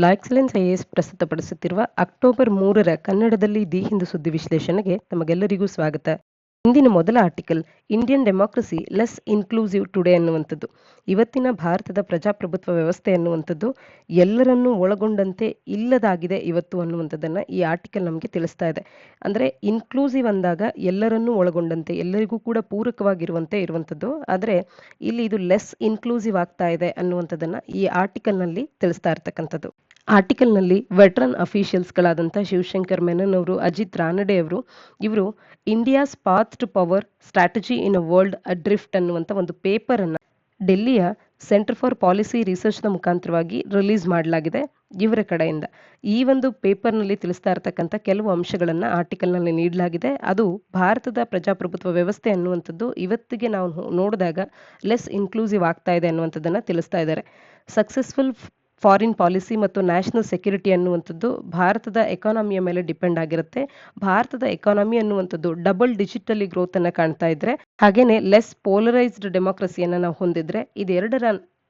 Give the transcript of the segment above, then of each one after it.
ಲಾ excellence IAS ಪ್ರಸ್ತುತಪಡಿಸುತ್ತಿರುವ October 3ರ ಕನ್ನಡದಲ್ಲಿ the Hindu ಸುದ್ದಿ ವಿಶ್ಲೇಷಣೆಗೆ ತಮಗೆಲ್ಲರಿಗೂ ಸ್ವಾಗತ. ಇಂದಿನ ಮೊದಲ article Indian democracy less inclusive today ಅನ್ನುವಂಥದ್ದು. ಇವತ್ತಿನ ಭಾರತದ ಪ್ರಜಾಪ್ರಭುತ್ವ ವ್ಯವಸ್ಥೆ ಅನ್ನುವಂಥದ್ದು ಎಲ್ಲರನ್ನೂ ಒಳಗೊಂಡಂತೆ ಇಲ್ಲದಾಗಿದೆ ಇವತ್ತು ಅನ್ನುವಂಥದ್ದನ್ನು ಈ ಆರ್ಟಿಕಲ್ ನಮಗೆ ತಿಳಿಸ್ತಾ ಇದೆ. ಅಂದರೆ ಇನ್ಕ್ಲೂಸಿವ್ ಅಂದಾಗ ಎಲ್ಲರನ್ನೂ ಒಳಗೊಂಡಂತೆ, ಎಲ್ಲರಿಗೂ ಕೂಡ ಪೂರಕವಾಗಿರುವಂತೆ ಇರುವಂಥದ್ದು. ಆದರೆ ಇಲ್ಲಿ ಇದು ಲೆಸ್ ಇನ್ಕ್ಲೂಸಿವ್ ಆಗ್ತಾ ಇದೆ ಅನ್ನುವಂಥದ್ದನ್ನು ಈ ಆರ್ಟಿಕಲ್ನಲ್ಲಿ ತಿಳಿಸ್ತಾ ಇರ್ತಕ್ಕಂಥದ್ದು. ಆರ್ಟಿಕಲ್ನಲ್ಲಿ ವೆಟ್ರನ್ ಅಫಿಷಿಯಲ್ಸ್ಗಳಾದಂಥ ಶಿವಶಂಕರ್ ಮೆನನ್ ಅವರು, ಅಜಿತ್ ರಾನಡೆ ಅವರು, ಇವರು India's path to power strategy in a world adrift ಅನ್ನುವಂಥ ಒಂದು ಪೇಪರನ್ನು ಡೆಲ್ಲಿಯ ಸೆಂಟರ್ ಫಾರ್ ಪಾಲಿಸಿ ರಿಸರ್ಚ್ನ ಮುಖಾಂತರವಾಗಿ ರಿಲೀಸ್ ಮಾಡಲಾಗಿದೆ ಇವರ ಕಡೆಯಿಂದ. ಈ ಒಂದು ಪೇಪರ್ನಲ್ಲಿ ತಿಳಿಸ್ತಾ ಇರತಕ್ಕಂಥ ಕೆಲವು ಅಂಶಗಳನ್ನು ಆರ್ಟಿಕಲ್ನಲ್ಲಿ ನೀಡಲಾಗಿದೆ. ಅದು ಭಾರತದ ಪ್ರಜಾಪ್ರಭುತ್ವ ವ್ಯವಸ್ಥೆ ಅನ್ನುವಂಥದ್ದು ಇವತ್ತಿಗೆ ನಾವು ನೋಡಿದಾಗ ಲೆಸ್ ಇನ್ಕ್ಲೂಸಿವ್ ಆಗ್ತಾ ಇದೆ ಅನ್ನುವಂಥದ್ದನ್ನು ತಿಳಿಸ್ತಾ ಇದ್ದಾರೆ. ಸಕ್ಸಸ್ಫುಲ್ ಫಾರಿನ್ ಪಾಲಿಸಿ ಮತ್ತು ನ್ಯಾಷನಲ್ ಸೆಕ್ಯೂರಿಟಿ ಅನ್ನುವಂಥದ್ದು ಭಾರತದ ಎಕಾನಮಿಯ ಮೇಲೆ ಡಿಪೆಂಡ್ ಆಗಿರುತ್ತೆ. ಭಾರತದ ಎಕಾನಮಿ ಅನ್ನುವಂಥದ್ದು ಡಬಲ್ ಡಿಜಿಟಲಿ ಗ್ರೋತ್ ಅನ್ನು ಕಾಣ್ತಾ ಇದ್ರೆ, ಹಾಗೇನೆ ಲೆಸ್ ಪೋಲರೈಸ್ಡ್ ಡೆಮೋಕ್ರಸಿಯನ್ನು ನಾವು ಹೊಂದಿದ್ರೆ,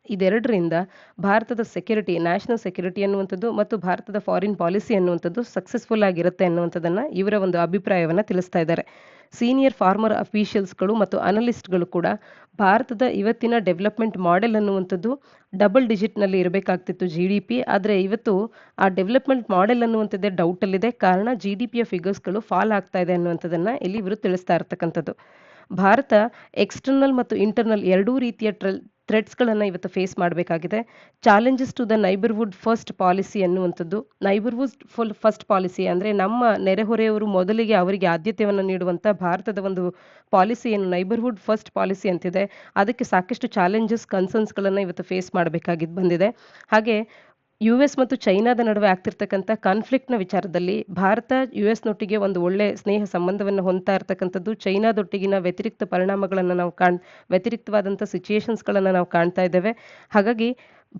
ಇದೆರಡರಿಂದ ಭಾರತದ ಸೆಕ್ಯೂರಿಟಿ, ನ್ಯಾಷನಲ್ ಸೆಕ್ಯೂರಿಟಿ ಅನ್ನುವಂಥದ್ದು ಮತ್ತು ಭಾರತದ ಫಾರಿನ್ ಪಾಲಿಸಿ ಅನ್ನುವಂಥದ್ದು ಸಕ್ಸಸ್ಫುಲ್ ಆಗಿರುತ್ತೆ ಅನ್ನುವಂಥದ್ದನ್ನು ಇವರ ಒಂದು ಅಭಿಪ್ರಾಯವನ್ನು ತಿಳಿಸ್ತಾ ಇದ್ದಾರೆ. ಸೀನಿಯರ್ ಫಾರ್ಮರ್ ಅಫಿಷಿಯಲ್ಸ್ಗಳು ಮತ್ತು ಅನಲಿಸ್ಟ್ಗಳು ಕೂಡ ಭಾರತದ ಇವತ್ತಿನ ಡೆವಲಪ್ಮೆಂಟ್ ಮಾಡೆಲ್ ಅನ್ನುವಂಥದ್ದು ಡಬಲ್ ಡಿಜಿಟ್ನಲ್ಲಿ ಇರಬೇಕಾಗ್ತಿತ್ತು GDP. ಆದರೆ ಇವತ್ತು ಆ ಡೆವಲಪ್ಮೆಂಟ್ ಮಾಡೆಲ್ ಅನ್ನುವಂಥದ್ದೇ ಡೌಟಲ್ಲಿದೆ. ಕಾರಣ GDPಯ ಫಿಗರ್ಸ್ಗಳು ಫಾಲ್ ಆಗ್ತಾ ಇದೆ ಅನ್ನುವಂಥದ್ದನ್ನು ಇಲ್ಲಿ ಇವರು ತಿಳಿಸ್ತಾ ಇರ್ತಕ್ಕಂಥದ್ದು. ಭಾರತ ಎಕ್ಸ್ಟರ್ನಲ್ ಮತ್ತು ಇಂಟರ್ನಲ್ ಎರಡೂ ರೀತಿಯ ಥ್ರೆಟ್ಸ್ಗಳನ್ನು ಇವತ್ತು ಫೇಸ್ ಮಾಡಬೇಕಾಗಿದೆ. Challenges to the neighbourhood first policy ಅನ್ನುವಂಥದ್ದು, ನೈಬರ್ಹುಡ್ ಫಸ್ಟ್ ಪಾಲಿಸಿ ಅಂದರೆ ನಮ್ಮ ನೆರೆಹೊರೆಯವರು ಮೊದಲಿಗೆ ಅವರಿಗೆ ಆದ್ಯತೆಯನ್ನು ನೀಡುವಂಥ ಭಾರತದ ಒಂದು ಪಾಲಿಸಿ ಏನು ನೈಬರ್ಹುಡ್ ಫಸ್ಟ್ ಪಾಲಿಸಿ ಅಂತಿದೆ, ಅದಕ್ಕೆ ಸಾಕಷ್ಟು ಚಾಲೆಂಜಸ್, ಕನ್ಸರ್ನ್ಸ್ಗಳನ್ನು ಇವತ್ತು ಫೇಸ್ ಮಾಡಬೇಕಾಗಿದ್ದು ಬಂದಿದೆ. ಹಾಗೆ US ಮತ್ತು ಚೈನಾದ ನಡುವೆ ಆಗ್ತಿರ್ತಕ್ಕಂಥ ಕಾನ್ಫ್ಲಿಕ್ಟ್ನ ವಿಚಾರದಲ್ಲಿ ಭಾರತ US ನೊಟ್ಟಿಗೆ ಒಂದು ಒಳ್ಳೆ ಸ್ನೇಹ ಸಂಬಂಧವನ್ನು ಹೊಂದ್ತಾ ಇರ್ತಕ್ಕಂಥದ್ದು, ಚೈನಾದೊಟ್ಟಿಗಿನ ವ್ಯತಿರಿಕ್ತ ಪರಿಣಾಮಗಳನ್ನು ನಾವು ವ್ಯತಿರಿಕ್ತವಾದಂಥ ಸಿಚುಯೇಷನ್ಸ್ಗಳನ್ನು ನಾವು ಕಾಣ್ತಾ ಇದ್ದೇವೆ. ಹಾಗಾಗಿ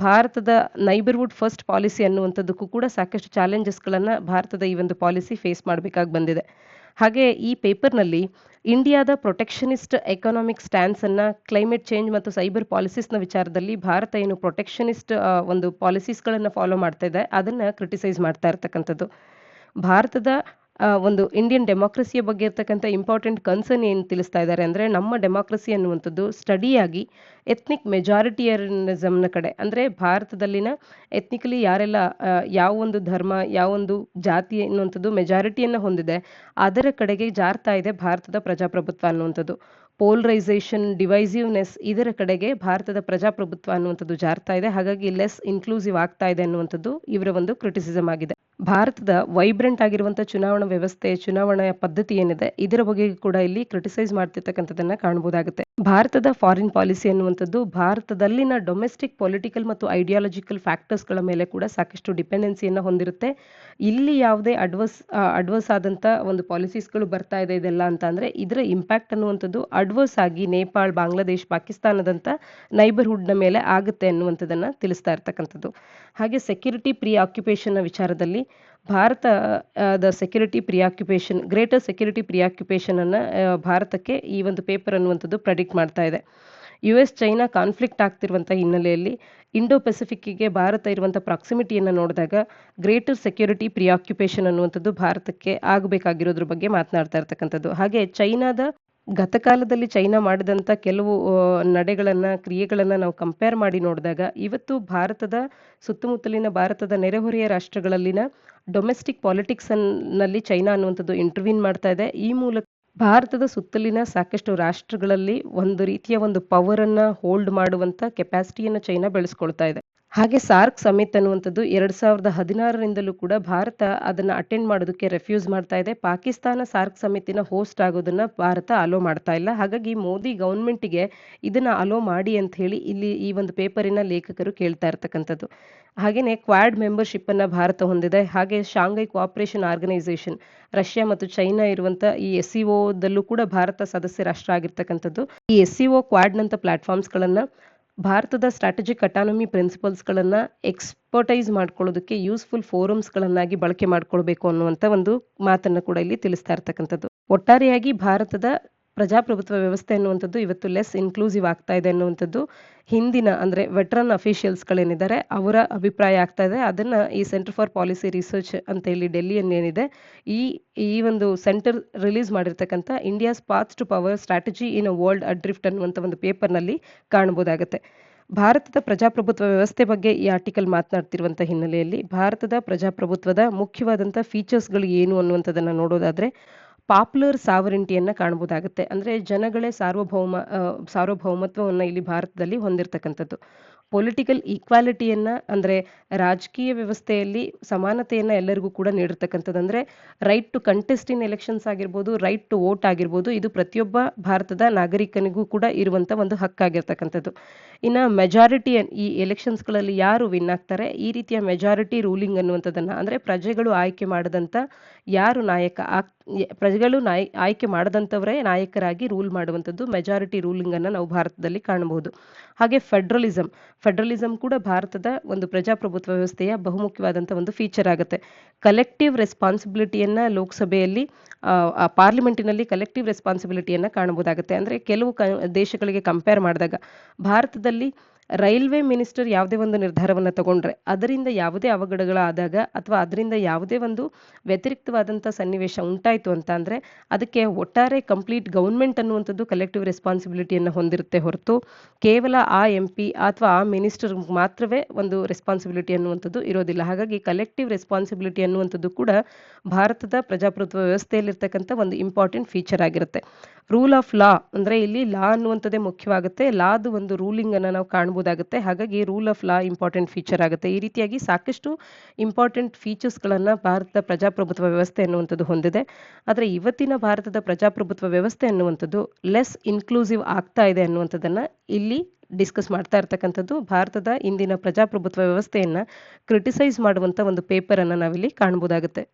ಭಾರತದ ನೈಬರ್ಹುಡ್ ಫಸ್ಟ್ ಪಾಲಿಸಿ ಅನ್ನುವಂಥದ್ದಕ್ಕೂ ಕೂಡ ಸಾಕಷ್ಟು ಚಾಲೆಂಜಸ್ಗಳನ್ನು ಭಾರತದ ಈ ಒಂದು ಪಾಲಿಸಿ ಫೇಸ್ ಮಾಡಬೇಕಾಗಿ ಬಂದಿದೆ. ಹಾಗೆ ಈ ಪೇಪರ್ನಲ್ಲಿ ಇಂಡಿಯಾದ ಪ್ರೊಟೆಕ್ಷನಿಸ್ಟ್ ಎಕನಾಮಿಕ್ ಸ್ಟ್ಯಾನ್ಸನ್ನು, ಕ್ಲೈಮೇಟ್ ಚೇಂಜ್ ಮತ್ತು ಸೈಬರ್ ಪಾಲಿಸೀಸ್ನ ವಿಚಾರದಲ್ಲಿ ಭಾರತ ಏನು ಪ್ರೊಟೆಕ್ಷನಿಸ್ಟ್ ಒಂದು ಪಾಲಿಸೀಸ್ಗಳನ್ನು ಫಾಲೋ ಮಾಡ್ತಾ ಇದೆ ಅದನ್ನು ಕ್ರಿಟಿಸೈಸ್ ಮಾಡ್ತಾ ಇರ್ತಕ್ಕಂಥದ್ದು. ಭಾರತದ ಒಂದು ಇಂಡಿಯನ್ ಡೆಮಾಕ್ರಸಿಯ ಬಗ್ಗೆ ಇರ್ತಕ್ಕಂಥ ಇಂಪಾರ್ಟೆಂಟ್ ಕನ್ಸರ್ನ್ ಏನು ತಿಳಿಸ್ತಾ ಇದ್ದಾರೆ ಅಂದರೆ, ನಮ್ಮ ಡೆಮಾಕ್ರಸಿ ಅನ್ನುವಂಥದ್ದು ಸ್ಟಡಿಯಾಗಿ ಎತ್ನಿಕ್ ಮೆಜಾರಿಟಿಯರಿಸಮ್ನ ಕಡೆ, ಅಂದರೆ ಭಾರತದಲ್ಲಿನ ಎತ್ನಿಕಲಿ ಯಾರೆಲ್ಲ ಯಾವ ಒಂದು ಧರ್ಮ, ಯಾವೊಂದು ಜಾತಿ ಅನ್ನುವಂಥದ್ದು ಮೆಜಾರಿಟಿಯನ್ನು ಹೊಂದಿದೆ ಅದರ ಕಡೆಗೆ ಜಾರ್ತಾ ಇದೆ ಭಾರತದ ಪ್ರಜಾಪ್ರಭುತ್ವ ಅನ್ನುವಂಥದ್ದು. ಪೋಲರೈಸೇಷನ್, ಡಿವೈಸಿವ್ನೆಸ್ ಇದರ ಕಡೆಗೆ ಭಾರತದ ಪ್ರಜಾಪ್ರಭುತ್ವ ಅನ್ನುವಂಥದ್ದು ಜಾರ್ತಾ ಇದೆ. ಹಾಗಾಗಿ ಲೆಸ್ ಇನ್ಕ್ಲೂಸಿವ್ ಆಗ್ತಾ ಇದೆ ಅನ್ನುವಂಥದ್ದು ಇವರ ಒಂದು ಕ್ರಿಟಿಸಿಸಮ್ ಆಗಿದೆ. ಭಾರತದ ವೈಬ್ರೆಂಟ್ ಆಗಿರುವಂಥ ಚುನಾವಣಾ ವ್ಯವಸ್ಥೆ, ಚುನಾವಣಾ ಪದ್ಧತಿ ಏನಿದೆ ಇದರ ಬಗ್ಗೆ ಕೂಡ ಇಲ್ಲಿ ಕ್ರಿಟಿಸೈಸ್ ಮಾಡ್ತಿರ್ತಕ್ಕಂಥದ್ದನ್ನ ಕಾಣಬಹುದಾಗುತ್ತೆ. ಭಾರತದ ಫಾರಿನ್ ಪಾಲಿಸಿ ಅನ್ನುವಂಥದ್ದು ಭಾರತದಲ್ಲಿನ ಡೊಮೆಸ್ಟಿಕ್ ಪೊಲಿಟಿಕಲ್ ಮತ್ತು ಐಡಿಯಾಲಜಿಕಲ್ ಫ್ಯಾಕ್ಟರ್ಸ್ಗಳ ಮೇಲೆ ಕೂಡ ಸಾಕಷ್ಟು ಡಿಪೆಂಡೆನ್ಸಿಯನ್ನು ಹೊಂದಿರುತ್ತೆ. ಇಲ್ಲಿ ಯಾವುದೇ ಅಡ್ವರ್ಸ್ ಆದಂಥ ಒಂದು ಪಾಲಿಸೀಸ್ಗಳು ಬರ್ತಾ ಇದೆ ಇದೆಲ್ಲ ಅಂತ ಅಂದರೆ ಇದರ ಇಂಪ್ಯಾಕ್ಟ್ ಅನ್ನುವಂಥದ್ದು ಅಡ್ವರ್ಸ್ ಆಗಿ ನೇಪಾಳ, ಬಾಂಗ್ಲಾದೇಶ್, ಪಾಕಿಸ್ತಾನದಂಥ ನೈಬರ್ಹುಡ್ನ ಮೇಲೆ ಆಗುತ್ತೆ ಅನ್ನುವಂಥದ್ದನ್ನು ತಿಳಿಸ್ತಾ ಇರ್ತಕ್ಕಂಥದ್ದು. ಹಾಗೆ ಸೆಕ್ಯೂರಿಟಿ ಪ್ರೀ ಆಕ್ಯುಪೇಷನ್ನ ವಿಚಾರದಲ್ಲಿ ಭಾರತದ ಸೆಕ್ಯೂರಿಟಿ ಪ್ರಿಯಾಕ್ಯುಪೇಷನ್, ಗ್ರೇಟರ್ ಸೆಕ್ಯೂರಿಟಿ ಪ್ರಿಯಾಕ್ಯುಪೇಷನ್ ಅನ್ನು ಭಾರತಕ್ಕೆ ಈ ಒಂದು ಪೇಪರ್ ಅನ್ನುವಂಥದ್ದು ಪ್ರೆಡಿಕ್ಟ್ ಮಾಡ್ತಾ ಇದೆ. US ಚೈನಾ ಕಾನ್ಫ್ಲಿಕ್ಟ್ ಆಗ್ತಿರುವಂಥ ಹಿನ್ನೆಲೆಯಲ್ಲಿ ಇಂಡೋ ಪೆಸಿಫಿಕ್ಕಿಗೆ ಭಾರತ ಇರುವಂಥ ಪ್ರಾಕ್ಸಿಮಿಟಿಯನ್ನು ನೋಡಿದಾಗ ಗ್ರೇಟರ್ ಸೆಕ್ಯೂರಿಟಿ ಪ್ರಿಯಾಕ್ಯುಪೇಷನ್ ಅನ್ನುವಂಥದ್ದು ಭಾರತಕ್ಕೆ ಆಗಬೇಕಾಗಿರೋದ್ರ ಬಗ್ಗೆ ಮಾತನಾಡ್ತಾ ಇರ್ತಕ್ಕಂಥದ್ದು. ಹಾಗೆ ಚೈನಾದ ಗತಕಾಲದಲ್ಲಿ ಚೈನಾ ಮಾಡಿದಂಥ ಕೆಲವು ನಡೆಗಳನ್ನು, ಕ್ರಿಯೆಗಳನ್ನು ನಾವು ಕಂಪೇರ್ ಮಾಡಿ ನೋಡಿದಾಗ ಇವತ್ತು ಭಾರತದ ಸುತ್ತಮುತ್ತಲಿನ ಭಾರತದ ನೆರೆಹೊರೆಯ ರಾಷ್ಟ್ರಗಳಲ್ಲಿನ ಡೊಮೆಸ್ಟಿಕ್ ಪಾಲಿಟಿಕ್ಸ್ನಲ್ಲಿ ಚೈನಾ ಅನ್ನುವಂಥದ್ದು ಇಂಟರ್ವ್ಯೂನ್ ಮಾಡ್ತಾ ಇದೆ. ಈ ಮೂಲಕ ಭಾರತದ ಸುತ್ತಲಿನ ಸಾಕಷ್ಟು ರಾಷ್ಟ್ರಗಳಲ್ಲಿ ಒಂದು ರೀತಿಯ ಒಂದು ಪವರನ್ನು ಹೋಲ್ಡ್ ಮಾಡುವಂಥ ಕೆಪಾಸಿಟಿಯನ್ನು ಚೈನಾ ಬೆಳೆಸ್ಕೊಳ್ತಾ ಇದೆ. ಹಾಗೆ ಸಾರ್ಕ್ ಸಮಿಟ್ ಅನ್ನುವಂಥದ್ದು 2016ರಿಂದಲೂ ಕೂಡ ಭಾರತ ಅದನ್ನು ಅಟೆಂಡ್ ಮಾಡೋದಕ್ಕೆ ರೆಫ್ಯೂಸ್ ಮಾಡ್ತಾ ಇದೆ. ಪಾಕಿಸ್ತಾನ ಸಾರ್ಕ್ ಸಮಿತಿನ ಹೋಸ್ಟ್ ಆಗೋದನ್ನ ಭಾರತ ಅಲೋ ಮಾಡ್ತಾ ಇಲ್ಲ. ಹಾಗಾಗಿ ಮೋದಿ ಗೌರ್ಮೆಂಟಿಗೆ ಇದನ್ನು ಅಲೋ ಮಾಡಿ ಅಂತ ಹೇಳಿ ಇಲ್ಲಿ ಈ ಒಂದು ಪೇಪರಿನ ಲೇಖಕರು ಕೇಳ್ತಾ ಇರ್ತಕ್ಕಂಥದ್ದು. ಹಾಗೆಯೇ ಕ್ವಾಡ್ ಮೆಂಬರ್ಶಿಪ್ಪನ್ನು ಭಾರತ ಹೊಂದಿದೆ. ಹಾಗೆ ಶಾಂಘೈ ಕೋಆಪರೇಷನ್ ಆರ್ಗನೈಸೇಷನ್, ರಷ್ಯಾ ಮತ್ತು ಚೈನಾ ಇರುವಂಥ ಈ SCOದಲ್ಲೂ ಕೂಡ ಭಾರತ ಸದಸ್ಯ ರಾಷ್ಟ್ರ ಆಗಿರ್ತಕ್ಕಂಥದ್ದು. ಈ SCO ಕ್ವಾಡ್ನಂಥ ಪ್ಲಾಟ್ಫಾರ್ಮ್ಸ್ಗಳನ್ನು ಭಾರತದ ಸ್ಟ್ರಾಟಜಿಕ್ ಅಟಾನಮಿ ಪ್ರಿನ್ಸಿಪಲ್ಸ್ಗಳನ್ನು ಎಕ್ಸ್ಪರ್ಟೈಸ್ ಮಾಡ್ಕೊಳ್ಳೋದಕ್ಕೆ ಯೂಸ್ಫುಲ್ ಫೋರಮ್ಸ್ಗಳನ್ನಾಗಿ ಬಳಕೆ ಮಾಡ್ಕೊಳ್ಬೇಕು ಅನ್ನುವಂಥ ಒಂದು ಮಾತನ್ನು ಕೂಡ ಇಲ್ಲಿ ತಿಳಿಸ್ತಾ ಇರ್ತಕ್ಕಂಥದ್ದು. ಒಟ್ಟಾರೆಯಾಗಿ ಭಾರತದ ಪ್ರಜಾಪ್ರಭುತ್ವ ವ್ಯವಸ್ಥೆ ಅನ್ನುವಂಥದ್ದು ಇವತ್ತು ಲೆಸ್ ಇನ್ಕ್ಲೂಸಿವ್ ಆಗ್ತಾ ಇದೆ ಅನ್ನುವಂಥದ್ದು ಹಿಂದಿನ ಅಂದರೆ ವೆಟ್ರನ್ ಅಫಿಷಿಯಲ್ಸ್ಗಳೇನಿದ್ದಾರೆ ಅವರ ಅಭಿಪ್ರಾಯ ಆಗ್ತಾ ಇದೆ. ಅದನ್ನು ಈ ಸೆಂಟರ್ ಫಾರ್ ಪಾಲಿಸಿ ರಿಸರ್ಚ್ ಅಂತ ಹೇಳಿ ಡೆಲ್ಲಿಯನ್ನೇನಿದೆ ಈ ಈ ಒಂದು ಸೆಂಟರ್ ರಿಲೀಸ್ ಮಾಡಿರ್ತಕ್ಕಂಥ India's path to power strategy in a world adrift ಅನ್ನುವಂಥ ಒಂದು ಪೇಪರ್ನಲ್ಲಿ ಕಾಣಬಹುದಾಗುತ್ತೆ. ಭಾರತದ ಪ್ರಜಾಪ್ರಭುತ್ವ ವ್ಯವಸ್ಥೆ ಬಗ್ಗೆ ಈ ಆರ್ಟಿಕಲ್ ಮಾತನಾಡ್ತಿರುವಂಥ ಹಿನ್ನೆಲೆಯಲ್ಲಿ ಭಾರತದ ಪ್ರಜಾಪ್ರಭುತ್ವದ ಮುಖ್ಯವಾದಂಥ ಫೀಚರ್ಸ್ಗಳು ಏನು ಅನ್ನುವಂಥದ್ದನ್ನು ನೋಡೋದಾದರೆ ಪಾಪ್ಯುಲರ್ ಸಾವರಿಂಟಿಯನ್ನು ಕಾಣಬಹುದಾಗುತ್ತೆ. ಅಂದರೆ ಜನಗಳೇ ಸಾರ್ವಭೌಮತ್ವವನ್ನು ಇಲ್ಲಿ ಭಾರತದಲ್ಲಿ ಹೊಂದಿರತಕ್ಕಂಥದ್ದು. ಪೊಲಿಟಿಕಲ್ ಈಕ್ವಾಲಿಟಿಯನ್ನು ಅಂದರೆ ರಾಜಕೀಯ ವ್ಯವಸ್ಥೆಯಲ್ಲಿ ಸಮಾನತೆಯನ್ನು ಎಲ್ಲರಿಗೂ ಕೂಡ ನೀಡಿರ್ತಕ್ಕಂಥದ್ದು. ಅಂದರೆ right to contest in elections ಆಗಿರ್ಬೋದು, ರೈಟ್ ಟು ವೋಟ್ ಆಗಿರ್ಬೋದು, ಇದು ಪ್ರತಿಯೊಬ್ಬ ಭಾರತದ ನಾಗರಿಕನಿಗೂ ಕೂಡ ಇರುವಂಥ ಒಂದು ಹಕ್ಕಾಗಿರ್ತಕ್ಕಂಥದ್ದು. ಇನ್ನು ಮೆಜಾರಿಟಿ ಈ ಎಲೆಕ್ಷನ್ಸ್ಗಳಲ್ಲಿ ಯಾರು ವಿನ್ ಆಗ್ತಾರೆ, ಈ ರೀತಿಯ ಮೆಜಾರಿಟಿ ರೂಲಿಂಗ್ ಅನ್ನುವಂಥದ್ದನ್ನು ಅಂದರೆ ಪ್ರಜೆಗಳು ಆಯ್ಕೆ ಮಾಡದಂಥ ಯಾರು ಪ್ರಜೆಗಳು ಆಯ್ಕೆ ಮಾಡದಂಥವರೇ ನಾಯಕರಾಗಿ ರೂಲ್ ಮಾಡುವಂಥದ್ದು ಮೆಜಾರಿಟಿ ರೂಲಿಂಗನ್ನು ನಾವು ಭಾರತದಲ್ಲಿ ಕಾಣಬಹುದು. ಹಾಗೆ ಫೆಡರಲಿಸಮ್ ಕೂಡ ಭಾರತದ ಒಂದು ಪ್ರಜಾಪ್ರಭುತ್ವ ವ್ಯವಸ್ಥೆಯ ಬಹುಮುಖ್ಯವಾದಂಥ ಒಂದು ಫೀಚರ್ ಆಗುತ್ತೆ. ಕಲೆಕ್ಟಿವ್ ರೆಸ್ಪಾನ್ಸಿಬಿಲಿಟಿಯನ್ನು ಲೋಕಸಭೆಯಲ್ಲಿ ಪಾರ್ಲಿಮೆಂಟಿನಲ್ಲಿ ಕಲೆಕ್ಟಿವ್ ರೆಸ್ಪಾನ್ಸಿಬಿಲಿಟಿಯನ್ನು ಕಾಣಬಹುದಾಗುತ್ತೆ. ಅಂದರೆ ಕೆಲವು ದೇಶಗಳಿಗೆ ಕಂಪೇರ್ ಮಾಡಿದಾಗ ಭಾರತದಲ್ಲಿ ರೈಲ್ವೆ ಮಿನಿಸ್ಟರ್ ಯಾವುದೇ ಒಂದು ನಿರ್ಧಾರವನ್ನು ತಗೊಂಡ್ರೆ ಅದರಿಂದ ಯಾವುದೇ ಅವಘಡಗಳಾದಾಗ ಅಥವಾ ಅದರಿಂದ ಯಾವುದೇ ಒಂದು ವ್ಯತಿರಿಕ್ತವಾದಂಥ ಸನ್ನಿವೇಶ ಉಂಟಾಯಿತು ಅಂತ ಅಂದರೆ ಅದಕ್ಕೆ ಒಟ್ಟಾರೆ ಕಂಪ್ಲೀಟ್ ಗೌರ್ಮೆಂಟ್ ಅನ್ನುವಂಥದ್ದು ಕಲೆಕ್ಟಿವ್ ರೆಸ್ಪಾನ್ಸಿಬಿಲಿಟಿಯನ್ನು ಹೊಂದಿರುತ್ತೆ ಹೊರತು ಕೇವಲ ಆ MP ಅಥವಾ ಆ ಮಿನಿಸ್ಟರ್ ಮಾತ್ರವೇ ಒಂದು ರೆಸ್ಪಾನ್ಸಿಬಿಲಿಟಿ ಅನ್ನುವಂಥದ್ದು ಇರೋದಿಲ್ಲ. ಹಾಗಾಗಿ ಕಲೆಕ್ಟಿವ್ ರೆಸ್ಪಾನ್ಸಿಬಿಲಿಟಿ ಅನ್ನುವಂಥದ್ದು ಕೂಡ ಭಾರತದ ಪ್ರಜಾಪ್ರಭುತ್ವ ವ್ಯವಸ್ಥೆಯಲ್ಲಿರ್ತಕ್ಕಂಥ ಒಂದು ಇಂಪಾರ್ಟೆಂಟ್ ಫೀಚರ್ ಆಗಿರುತ್ತೆ. ರೂಲ್ ಆಫ್ ಲಾ ಅಂದರೆ ಇಲ್ಲಿ ಲಾ ಅನ್ನುವಂಥದ್ದೇ ಮುಖ್ಯವಾಗುತ್ತೆ. ಲಾದು ಒಂದು ರೂಲಿಂಗನ್ನು ನಾವು ಕಾಣಬಹುದಾಗುತ್ತೆ. ಹಾಗಾಗಿ rule of law important feature ಆಗುತ್ತೆ. ಈ ರೀತಿಯಾಗಿ ಸಾಕಷ್ಟು ಇಂಪಾರ್ಟೆಂಟ್ ಫೀಚರ್ಸ್ಗಳನ್ನು ಭಾರತದ ಪ್ರಜಾಪ್ರಭುತ್ವ ವ್ಯವಸ್ಥೆ ಅನ್ನುವಂಥದ್ದು ಹೊಂದಿದೆ. ಆದರೆ ಇವತ್ತಿನ ಭಾರತದ ಪ್ರಜಾಪ್ರಭುತ್ವ ವ್ಯವಸ್ಥೆ ಅನ್ನುವಂಥದ್ದು ಲೆಸ್ ಇನ್ಕ್ಲೂಸಿವ್ ಆಗ್ತಾ ಇದೆ ಅನ್ನುವಂಥದ್ದನ್ನು ಇಲ್ಲಿ ಡಿಸ್ಕಸ್ ಮಾಡ್ತಾ ಇರ್ತಕ್ಕಂಥದ್ದು. ಭಾರತದ ಇಂದಿನ ಪ್ರಜಾಪ್ರಭುತ್ವ ವ್ಯವಸ್ಥೆಯನ್ನು ಕ್ರಿಟಿಸೈಸ್ ಮಾಡುವಂಥ ಒಂದು ಪೇಪರನ್ನು ನಾವಿಲ್ಲಿ ಕಾಣಬಹುದಾಗುತ್ತೆ.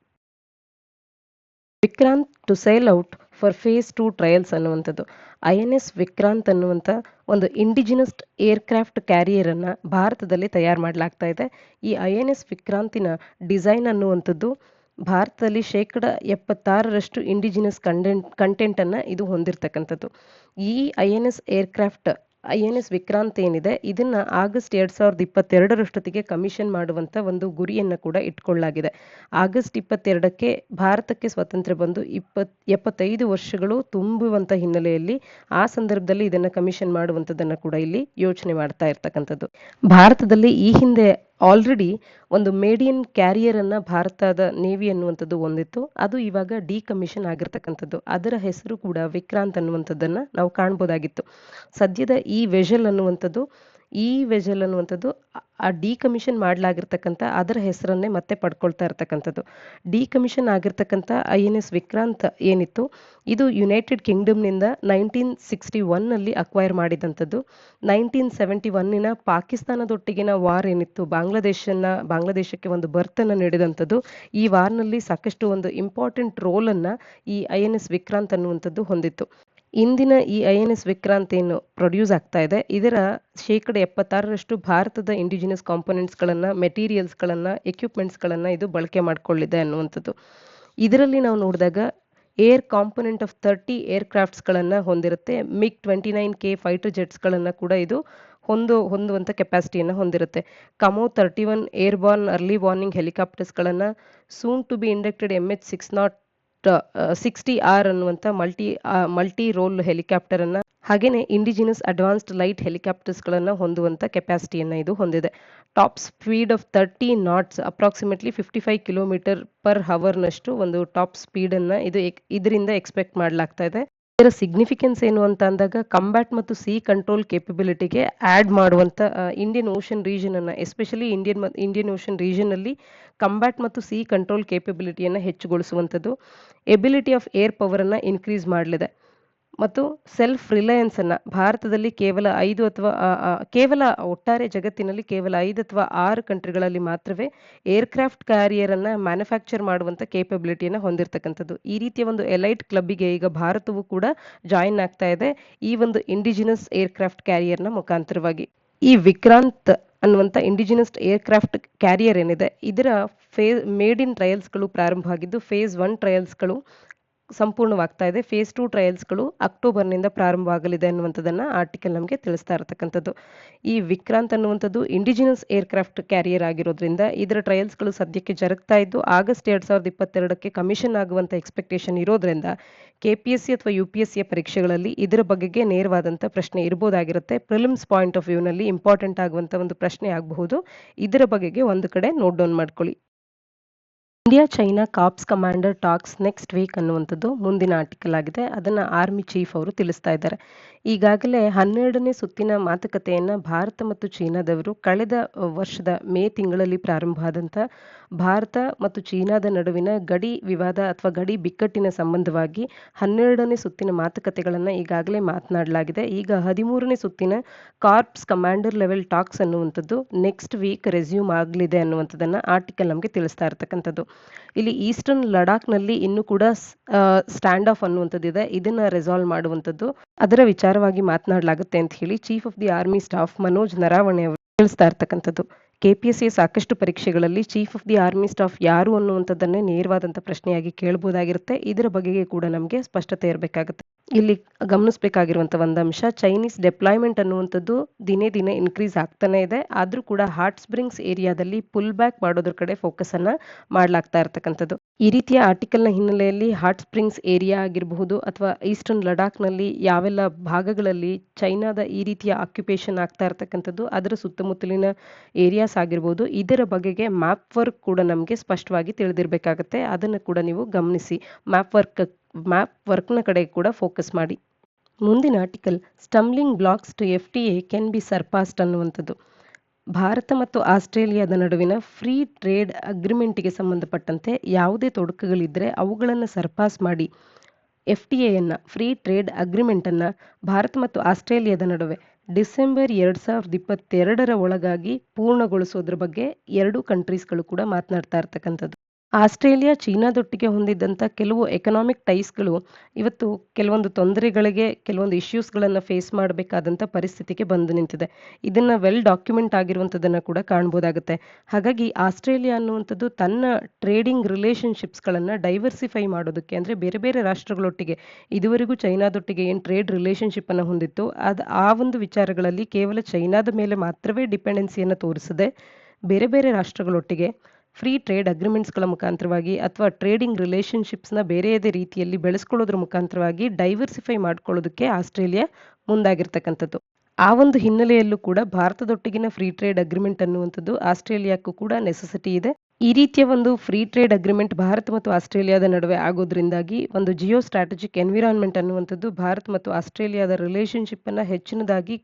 Vikrant to sail out for phase 2 trials ಅನ್ನುವಂಥದ್ದು. INS ವಿಕ್ರಾಂತ್ ಅನ್ನುವಂಥ ಒಂದು ಇಂಡಿಜಿನಸ್ ಏರ್ಕ್ರಾಫ್ಟ್ ಕ್ಯಾರಿಯರನ್ನು ಭಾರತದಲ್ಲಿ ತಯಾರು ಮಾಡಲಾಗ್ತಾ ಇದೆ. ಈ INS ವಿಕ್ರಾಂತಿನ ಡಿಸೈನ್ ಅನ್ನುವಂಥದ್ದು ಭಾರತದಲ್ಲಿ 76% ಇಂಡಿಜಿನಸ್ ಕಂಟೆಂಟನ್ನು ಇದು ಹೊಂದಿರತಕ್ಕಂಥದ್ದು. ಈ INS ವಿಕ್ರಾಂತ್ ಏನಿದೆ ಇದನ್ನು ಆಗಸ್ಟ್ 2022 ಕಮಿಷನ್ ಮಾಡುವಂಥ ಒಂದು ಗುರಿಯನ್ನು ಕೂಡ ಇಟ್ಕೊಳ್ಳಲಾಗಿದೆ. ಆಗಸ್ಟ್ 22ಕ್ಕೆ ಭಾರತಕ್ಕೆ ಸ್ವಾತಂತ್ರ್ಯ ಬಂದು 75 ವರ್ಷಗಳು ತುಂಬುವಂಥ ಹಿನ್ನೆಲೆಯಲ್ಲಿ ಆ ಸಂದರ್ಭದಲ್ಲಿ ಇದನ್ನು ಕಮಿಷನ್ ಮಾಡುವಂಥದ್ದನ್ನು ಕೂಡ ಇಲ್ಲಿ ಯೋಚನೆ ಮಾಡ್ತಾ ಇರ್ತಕ್ಕಂಥದ್ದು. ಭಾರತದಲ್ಲಿ ಈ ಹಿಂದೆ ಆಲ್ರೆಡಿ ಒಂದು ಮೇಡಿಯನ್ ಕ್ಯಾರಿಯರನ್ನು ಭಾರತದ ನೇವಿ ಅನ್ನುವಂಥದ್ದು ಹೊಂದಿತ್ತು. ಅದು ಇವಾಗ ಡಿಕಮಿಷನ್ ಆಗಿರ್ತಕ್ಕಂಥದ್ದು. ಅದರ ಹೆಸರು ಕೂಡ ವಿಕ್ರಾಂತ್ ಅನ್ನುವಂಥದ್ದನ್ನು ನಾವು ಕಾಣ್ಬೋದಾಗಿತ್ತು. ಸದ್ಯದ ಈ ವೆಜಲ್ ಅನ್ನುವಂಥದ್ದು ಆ ಡಿಕಮಿಷನ್ ಮಾಡಲಾಗಿರ್ತಕ್ಕಂಥ ಅದರ ಹೆಸರನ್ನೇ ಮತ್ತೆ ಪಡ್ಕೊಳ್ತಾ ಇರ್ತಕ್ಕಂಥದ್ದು. ಡಿಕಮಿಷನ್ ಆಗಿರ್ತಕ್ಕಂಥ INS ವಿಕ್ರಾಂತ್ ಏನಿತ್ತು ಇದು ಯುನೈಟೆಡ್ ಕಿಂಗ್ಡಮ್ನಿಂದ 1961ನಲ್ಲಿ ಅಕ್ವೈರ್ ಮಾಡಿದಂಥದ್ದು. 1971 ಪಾಕಿಸ್ತಾನದೊಟ್ಟಿಗಿನ ವಾರ್ ಏನಿತ್ತು ಬಾಂಗ್ಲಾದೇಶಕ್ಕೆ ಒಂದು ಬರ್ತನ್ನು ನೀಡಿದಂಥದ್ದು. ಈ ವಾರ್ನಲ್ಲಿ ಸಾಕಷ್ಟು ಒಂದು ಇಂಪಾರ್ಟೆಂಟ್ ರೋಲನ್ನು ಈ INS ವಿಕ್ರಾಂತ್ ಅನ್ನುವಂಥದ್ದು ಹೊಂದಿತ್ತು. ಇಂದಿನ ಈ INS ವಿಕ್ರಾಂತ್ ಏನು ಪ್ರೊಡ್ಯೂಸ್ ಆಗ್ತಾ ಇದೆ ಇದರ 76% ಭಾರತದ ಇಂಡಿಜಿನಸ್ ಕಾಂಪೊನೆಂಟ್ಸ್ಗಳನ್ನು, ಮೆಟೀರಿಯಲ್ಸ್ಗಳನ್ನು, ಎಕ್ವಿಪ್ಮೆಂಟ್ಸ್ಗಳನ್ನು ಇದು ಬಳಕೆ ಮಾಡಿಕೊಳ್ಳಿದೆ ಅನ್ನುವಂಥದ್ದು. ಇದರಲ್ಲಿ ನಾವು ನೋಡಿದಾಗ ಏರ್ ಕಾಂಪೊನೆಂಟ್ ಆಫ್ 30 ಏರ್ಕ್ರಾಫ್ಟ್ಸ್ಗಳನ್ನು ಹೊಂದಿರುತ್ತೆ. MiG-29K ಫೈಟರ್ ಜೆಟ್ಸ್ಗಳನ್ನು ಕೂಡ ಇದು ಹೊಂದುವಂಥ ಕೆಪಾಸಿಟಿಯನ್ನು ಹೊಂದಿರುತ್ತೆ. ಕಮೋ 31 ಏರ್ಬಾರ್ನ್ ಅರ್ಲಿ ವಾರ್ನಿಂಗ್ ಹೆಲಿಕಾಪ್ಟರ್ಸ್ಗಳನ್ನು, soon to be inducted MH-60R ಅನ್ನುವಂಥ ಮಲ್ಟಿ ರೋಲ್ ಹೆಲಿಕಾಪ್ಟರನ್ನು, ಹಾಗೆಯೇ ಇಂಡಿಜಿನಸ್ ಅಡ್ವಾನ್ಸ್ಡ್ ಲೈಟ್ ಹೆಲಿಕಾಪ್ಟರ್ಸ್ಗಳನ್ನು ಹೊಂದುವಂಥ ಕೆಪಾಸಿಟಿಯನ್ನು ಇದು ಹೊಂದಿದೆ. Top speed of 30 knots approximately 55 km/h ಒಂದು ಟಾಪ್ ಸ್ಪೀಡನ್ನು ಇದರಿಂದ ಎಕ್ಸ್ಪೆಕ್ಟ್ ಮಾಡಲಾಗ್ತಾ ಇದೆ. ಇದರ ಸಿಗ್ನಿಫಿಕೆನ್ಸ್ ಏನು ಅಂತ ಅಂದಾಗ ಕಂಬ್ಯಾಟ್ ಮತ್ತು ಸಿ ಕಂಟ್ರೋಲ್ ಕೇಪಬಿಲಿಟಿಗೆ ಆ್ಯಡ್ ಮಾಡುವಂಥ ಇಂಡಿಯನ್ ಓಷನ್ ರೀಜನನ್ನು, ಎಸ್ಪೆಷಲಿ ಇಂಡಿಯನ್ ಓಷನ್ ರೀಜನಲ್ಲಿ ಕಂಬ್ಯಾಟ್ ಮತ್ತು ಸಿ ಕಂಟ್ರೋಲ್ ಕೇಪಬಿಲಿಟಿಯನ್ನು ಹೆಚ್ಚುಗೊಳಿಸುವಂಥದ್ದು, ಎಬಿಲಿಟಿ ಆಫ್ ಏರ್ ಪವರನ್ನು ಇನ್ಕ್ರೀಸ್ ಮಾಡಲಿದೆ ಮತ್ತು ಸೆಲ್ಫ್ ರಿಲಯನ್ಸನ್ನು ಭಾರತದಲ್ಲಿ ಕೇವಲ ಒಟ್ಟಾರೆ ಜಗತ್ತಿನಲ್ಲಿ ಕೇವಲ 5 ಅಥವಾ 6 ಕಂಟ್ರಿಗಳಲ್ಲಿ ಮಾತ್ರವೇ ಏರ್ಕ್ರಾಫ್ಟ್ ಕ್ಯಾರಿಯರನ್ನು ಮ್ಯಾನುಫ್ಯಾಕ್ಚರ್ ಮಾಡುವಂಥ ಕೇಪಬಿಲಿಟಿಯನ್ನು ಹೊಂದಿರತಕ್ಕಂಥದ್ದು. ಈ ರೀತಿಯ ಒಂದು ಎಲೈಟ್ ಕ್ಲಬ್ಬಿಗೆ ಈಗ ಭಾರತವು ಕೂಡ ಜಾಯಿನ್ ಆಗ್ತಾ ಇದೆ ಈ ಒಂದು ಇಂಡಿಜಿನಸ್ ಏರ್ಕ್ರಾಫ್ಟ್ ಕ್ಯಾರಿಯರ್ನ ಮುಖಾಂತರವಾಗಿ. ಈ ವಿಕ್ರಾಂತ್ ಅನ್ನುವಂಥ ಇಂಡಿಜಿನಸ್ ಏರ್ಕ್ರಾಫ್ಟ್ ಕ್ಯಾರಿಯರ್ ಏನಿದೆ ಇದರ ಮೇಡ್ ಇನ್ ಟ್ರಯಲ್ಸ್ಗಳು ಪ್ರಾರಂಭವಾಗಿದ್ದು ಫೇಸ್ 1 ಟ್ರಯಲ್ಸ್ಗಳು ಸಂಪೂರ್ಣವಾಗ್ತಾ ಇದೆ. ಫೇಸ್ 2 ಟ್ರಯಲ್ಸ್ಗಳು ಅಕ್ಟೋಬರ್ನಿಂದ ಪ್ರಾರಂಭವಾಗಲಿದೆ ಅನ್ನುವಂಥದ್ದನ್ನು ಆರ್ಟಿಕಲ್ ನಮಗೆ ತಿಳಿಸ್ತಾ ಇರತಕ್ಕಂಥದ್ದು. ಈ ವಿಕ್ರಾಂತ್ ಅನ್ನುವಂಥದ್ದು ಇಂಡಿಜಿನಸ್ ಏರ್ಕ್ರಾಫ್ಟ್ ಕ್ಯಾರಿಯರ್ ಆಗಿರೋದ್ರಿಂದ ಇದರ ಟ್ರಯಲ್ಸ್ಗಳು ಸದ್ಯಕ್ಕೆ ಜರುಗ್ತಾ ಇದ್ದು ಆಗಸ್ಟ್ 2022ಕ್ಕೆ ಕಮಿಷನ್ ಆಗುವಂಥ ಎಕ್ಸ್ಪೆಕ್ಟೇಷನ್ ಇರೋದ್ರಿಂದ KPSC ಅಥವಾ UPSCಯ ಪರೀಕ್ಷೆಗಳಲ್ಲಿ ಇದರ ಬಗೆಗೆ ನೇರವಾದಂಥ ಪ್ರಶ್ನೆ ಇರ್ಬೋದಾಗಿರುತ್ತೆ. ಪ್ರಿಲಿಮ್ಸ್ ಪಾಯಿಂಟ್ ಆಫ್ ವ್ಯೂನಲ್ಲಿ ಇಂಪಾರ್ಟೆಂಟ್ ಆಗುವಂಥ ಒಂದು ಪ್ರಶ್ನೆ ಆಗಬಹುದು. ಇದರ ಬಗೆಗೆ ಒಂದು ಕಡೆ ನೋಟ್ ಡೌನ್ ಮಾಡ್ಕೊಳ್ಳಿ. India China corps commander talks next week ಅನ್ನುವಂಥದ್ದು ಮುಂದಿನ ಆರ್ಟಿಕಲ್ ಆಗಿದೆ. ಅದನ್ನು ಆರ್ಮಿ ಚೀಫ್ ಅವರು ತಿಳಿಸ್ತಾ ಇದ್ದಾರೆ. ಈಗಾಗಲೇ 12ನೇ ಸುತ್ತಿನ ಮಾತುಕತೆಯನ್ನು ಭಾರತ ಮತ್ತು ಚೀನಾದವರು ಕಳೆದ ವರ್ಷದ ಮೇ ತಿಂಗಳಲ್ಲಿ ಪ್ರಾರಂಭ ಆದಂಥ ಭಾರತ ಮತ್ತು ಚೀನಾದ ನಡುವಿನ ಗಡಿ ವಿವಾದ ಅಥವಾ ಗಡಿ ಬಿಕ್ಕಟ್ಟಿನ ಸಂಬಂಧವಾಗಿ 12ನೇ ಸುತ್ತಿನ ಮಾತುಕತೆಗಳನ್ನು ಈಗಾಗಲೇ ಮಾತನಾಡಲಾಗಿದೆ. ಈಗ 13ನೇ ಸುತ್ತಿನ ಕಾರ್ಪ್ಸ್ ಕಮಾಂಡರ್ ಲೆವೆಲ್ ಟಾಕ್ಸ್ ಅನ್ನುವಂಥದ್ದು ನೆಕ್ಸ್ಟ್ ವೀಕ್ ರೆಸ್ಯೂಮ್ ಆಗಲಿದೆ ಅನ್ನುವಂಥದ್ದನ್ನು ಆರ್ಟಿಕಲ್ ನಮಗೆ ತಿಳಿಸ್ತಾ ಇರ್ತಕ್ಕಂಥದ್ದು. ಇಲ್ಲಿ ಈಸ್ಟರ್ನ್ ಲಡಾಖ್ನಲ್ಲಿ ಇನ್ನೂ ಕೂಡ ಸ್ಟ್ಯಾಂಡ್ ಆಫ್ ಅನ್ನುವಂಥದ್ದು ಇದೆ. ಇದನ್ನ ರೆಸಾಲ್ವ್ ಮಾಡುವಂಥದ್ದು ಅದರ ವಿಚಾರವಾಗಿ ಮಾತನಾಡಲಾಗುತ್ತೆ ಅಂತ ಹೇಳಿ chief of the army staff Manoj Naravane ಅವರು ತಿಳಿಸ್ತಾ ಇರ್ತಕ್ಕಂಥದ್ದು. KPSC ಸಾಕಷ್ಟು ಪರೀಕ್ಷೆಗಳಲ್ಲಿ chief of the army staff ಯಾರು ಅನ್ನುವಂಥದ್ದನ್ನೇ ನೇರವಾದಂಥ ಪ್ರಶ್ನೆಯಾಗಿ ಕೇಳಬಹುದಾಗಿರುತ್ತೆ. ಇದರ ಬಗೆಗೆ ಕೂಡ ನಮಗೆ ಸ್ಪಷ್ಟತೆ ಇರಬೇಕಾಗುತ್ತೆ. ಇಲ್ಲಿ ಗಮನಿಸಬೇಕಾಗಿರುವಂಥ ಒಂದು ಅಂಶ, ಚೈನೀಸ್ ಡೆಪ್ಲಾಯ್ಮೆಂಟ್ ಅನ್ನುವಂಥದ್ದು ದಿನೇ ದಿನೇ ಇನ್ಕ್ರೀಸ್ ಆಗ್ತಾನೆ ಇದೆ. ಆದರೂ ಕೂಡ ಹಾಟ್ ಸ್ಪ್ರಿಂಗ್ಸ್ ಏರಿಯಾದಲ್ಲಿ ಪುಲ್ ಬ್ಯಾಕ್ ಮಾಡೋದ್ರ ಕಡೆ ಫೋಕಸ್ ಅನ್ನ ಮಾಡಲಾಗ್ತಾ ಇರ್ತಕ್ಕಂಥದ್ದು. ಈ ರೀತಿಯ ಆರ್ಟಿಕಲ್ನ ಹಿನ್ನೆಲೆಯಲ್ಲಿ ಹಾಟ್ ಸ್ಪ್ರಿಂಗ್ಸ್ ಏರಿಯಾ ಆಗಿರಬಹುದು ಅಥವಾ ಈಸ್ಟರ್ನ್ ಲಡಾಖ್ನಲ್ಲಿ ಯಾವೆಲ್ಲ ಭಾಗಗಳಲ್ಲಿ ಚೈನಾದ ಈ ರೀತಿಯ ಆಕ್ಯುಪೇಷನ್ ಆಗ್ತಾ ಇರ್ತಕ್ಕಂಥದ್ದು, ಅದರ ಸುತ್ತಮುತ್ತಲಿನ ಏರಿಯಾಸ್ ಆಗಿರ್ಬೋದು, ಇದರ ಬಗೆಗೆ ಮ್ಯಾಪ್ ವರ್ಕ್ ಕೂಡ ನಮಗೆ ಸ್ಪಷ್ಟವಾಗಿ ತಿಳಿದಿರಬೇಕಾಗತ್ತೆ. ಅದನ್ನು ಕೂಡ ನೀವು ಗಮನಿಸಿ. ಮ್ಯಾಪ್ ವರ್ಕ್ನ ಕಡೆ ಕೂಡ ಫೋಕಸ್ ಮಾಡಿ. ಮುಂದಿನ article stumbling blocks to FTA can be surpassed ಅನ್ನುವಂಥದ್ದು. ಭಾರತ ಮತ್ತು ಆಸ್ಟ್ರೇಲಿಯಾದ ನಡುವಿನ ಫ್ರೀ ಟ್ರೇಡ್ ಅಗ್ರಿಮೆಂಟ್ಗೆ ಸಂಬಂಧಪಟ್ಟಂತೆ ಯಾವುದೇ ತೊಡಕುಗಳಿದ್ದರೆ ಅವುಗಳನ್ನು ಸರ್ಪಾಸ್ ಮಾಡಿ FTAಯನ್ನು ಫ್ರೀ ಟ್ರೇಡ್ ಅಗ್ರಿಮೆಂಟನ್ನು ಭಾರತ ಮತ್ತು ಆಸ್ಟ್ರೇಲಿಯಾದ ನಡುವೆ ಡಿಸೆಂಬರ್ 2022ರ ಒಳಗಾಗಿ ಪೂರ್ಣಗೊಳಿಸೋದ್ರ ಬಗ್ಗೆ ಎರಡೂ ಕಂಟ್ರೀಸ್ಗಳು ಕೂಡ ಮಾತನಾಡ್ತಾ ಇರ್ತಕ್ಕಂಥದ್ದು. ಆಸ್ಟ್ರೇಲಿಯಾ ಚೀನಾದೊಟ್ಟಿಗೆ ಹೊಂದಿದ್ದಂಥ ಕೆಲವು ಎಕನಾಮಿಕ್ ಟೈಸ್ಗಳು ಇವತ್ತು ಕೆಲವೊಂದು ತೊಂದರೆಗಳಿಗೆ ಕೆಲವೊಂದು ಇಶ್ಯೂಸ್ಗಳನ್ನು ಫೇಸ್ ಮಾಡಬೇಕಾದಂಥ ಪರಿಸ್ಥಿತಿಗೆ ಬಂದು ನಿಂತಿದೆ. ಇದನ್ನು ವೆಲ್ ಡಾಕ್ಯುಮೆಂಟ್ ಆಗಿರುವಂಥದ್ದನ್ನು ಕೂಡ ಕಾಣ್ಬೋದಾಗುತ್ತೆ. ಹಾಗಾಗಿ ಆಸ್ಟ್ರೇಲಿಯಾ ಅನ್ನುವಂಥದ್ದು ತನ್ನ ಟ್ರೇಡಿಂಗ್ ರಿಲೇಷನ್ಶಿಪ್ಸ್ಗಳನ್ನು ಡೈವರ್ಸಿಫೈ ಮಾಡೋದಕ್ಕೆ, ಅಂದರೆ ಬೇರೆ ಬೇರೆ ರಾಷ್ಟ್ರಗಳೊಟ್ಟಿಗೆ ಇದುವರೆಗೂ ಚೈನಾದೊಟ್ಟಿಗೆ ಏನು ಟ್ರೇಡ್ ರಿಲೇಷನ್ಶಿಪ್ಪನ್ನು ಹೊಂದಿತ್ತು ಆ ಒಂದು ವಿಚಾರಗಳಲ್ಲಿ ಕೇವಲ ಚೈನಾದ ಮೇಲೆ ಮಾತ್ರವೇ ಡಿಪೆಂಡೆನ್ಸಿಯನ್ನು ತೋರಿಸದೆ ಬೇರೆ ಬೇರೆ ರಾಷ್ಟ್ರಗಳೊಟ್ಟಿಗೆ ಫ್ರೀ ಟ್ರೇಡ್ ಅಗ್ರಿಮೆಂಟ್ಸ್ಗಳ ಮುಖಾಂತರವಾಗಿ ಅಥವಾ ಟ್ರೇಡಿಂಗ್ ರಿಲೇಷನ್ಶಿಪ್ಸ್ನ ಬೇರೆಯದೇ ರೀತಿಯಲ್ಲಿ ಬೆಳೆಸ್ಕೊಳ್ಳೋದ್ರ ಮುಖಾಂತರವಾಗಿ ಡೈವರ್ಸಿಫೈ ಮಾಡ್ಕೊಳ್ಳೋದಕ್ಕೆ ಆಸ್ಟ್ರೇಲಿಯಾ ಮುಂದಾಗಿರ್ತಕ್ಕಂಥದ್ದು. ಆ ಒಂದು ಹಿನ್ನೆಲೆಯಲ್ಲೂ ಕೂಡ ಭಾರತದೊಟ್ಟಿಗಿನ ಫ್ರೀ ಟ್ರೇಡ್ ಅಗ್ರಿಮೆಂಟ್ ಅನ್ನುವಂಥದ್ದು ಆಸ್ಟ್ರೇಲಿಯಾಕ್ಕೂ ಕೂಡ ನೆಸೆಸಿಟಿ ಇದೆ. ಈ ರೀತಿಯ ಒಂದು ಫ್ರೀ ಟ್ರೇಡ್ ಅಗ್ರಿಮೆಂಟ್ ಭಾರತ ಮತ್ತು ಆಸ್ಟ್ರೇಲಿಯಾದ ನಡುವೆ ಆಗೋದ್ರಿಂದಾಗಿ ಒಂದು ಜಿಯೋ ಸ್ಟ್ರಾಟಜಿಕ್ ಎನ್ವಿರಾನ್ಮೆಂಟ್ ಅನ್ನುವಂಥದ್ದು ಭಾರತ ಮತ್ತು ಆಸ್ಟ್ರೇಲಿಯಾದ ರಿಲೇಷನ್ಶಿಪ್ಪನ್ನು ಹೆಚ್ಚಿನದಾಗಿ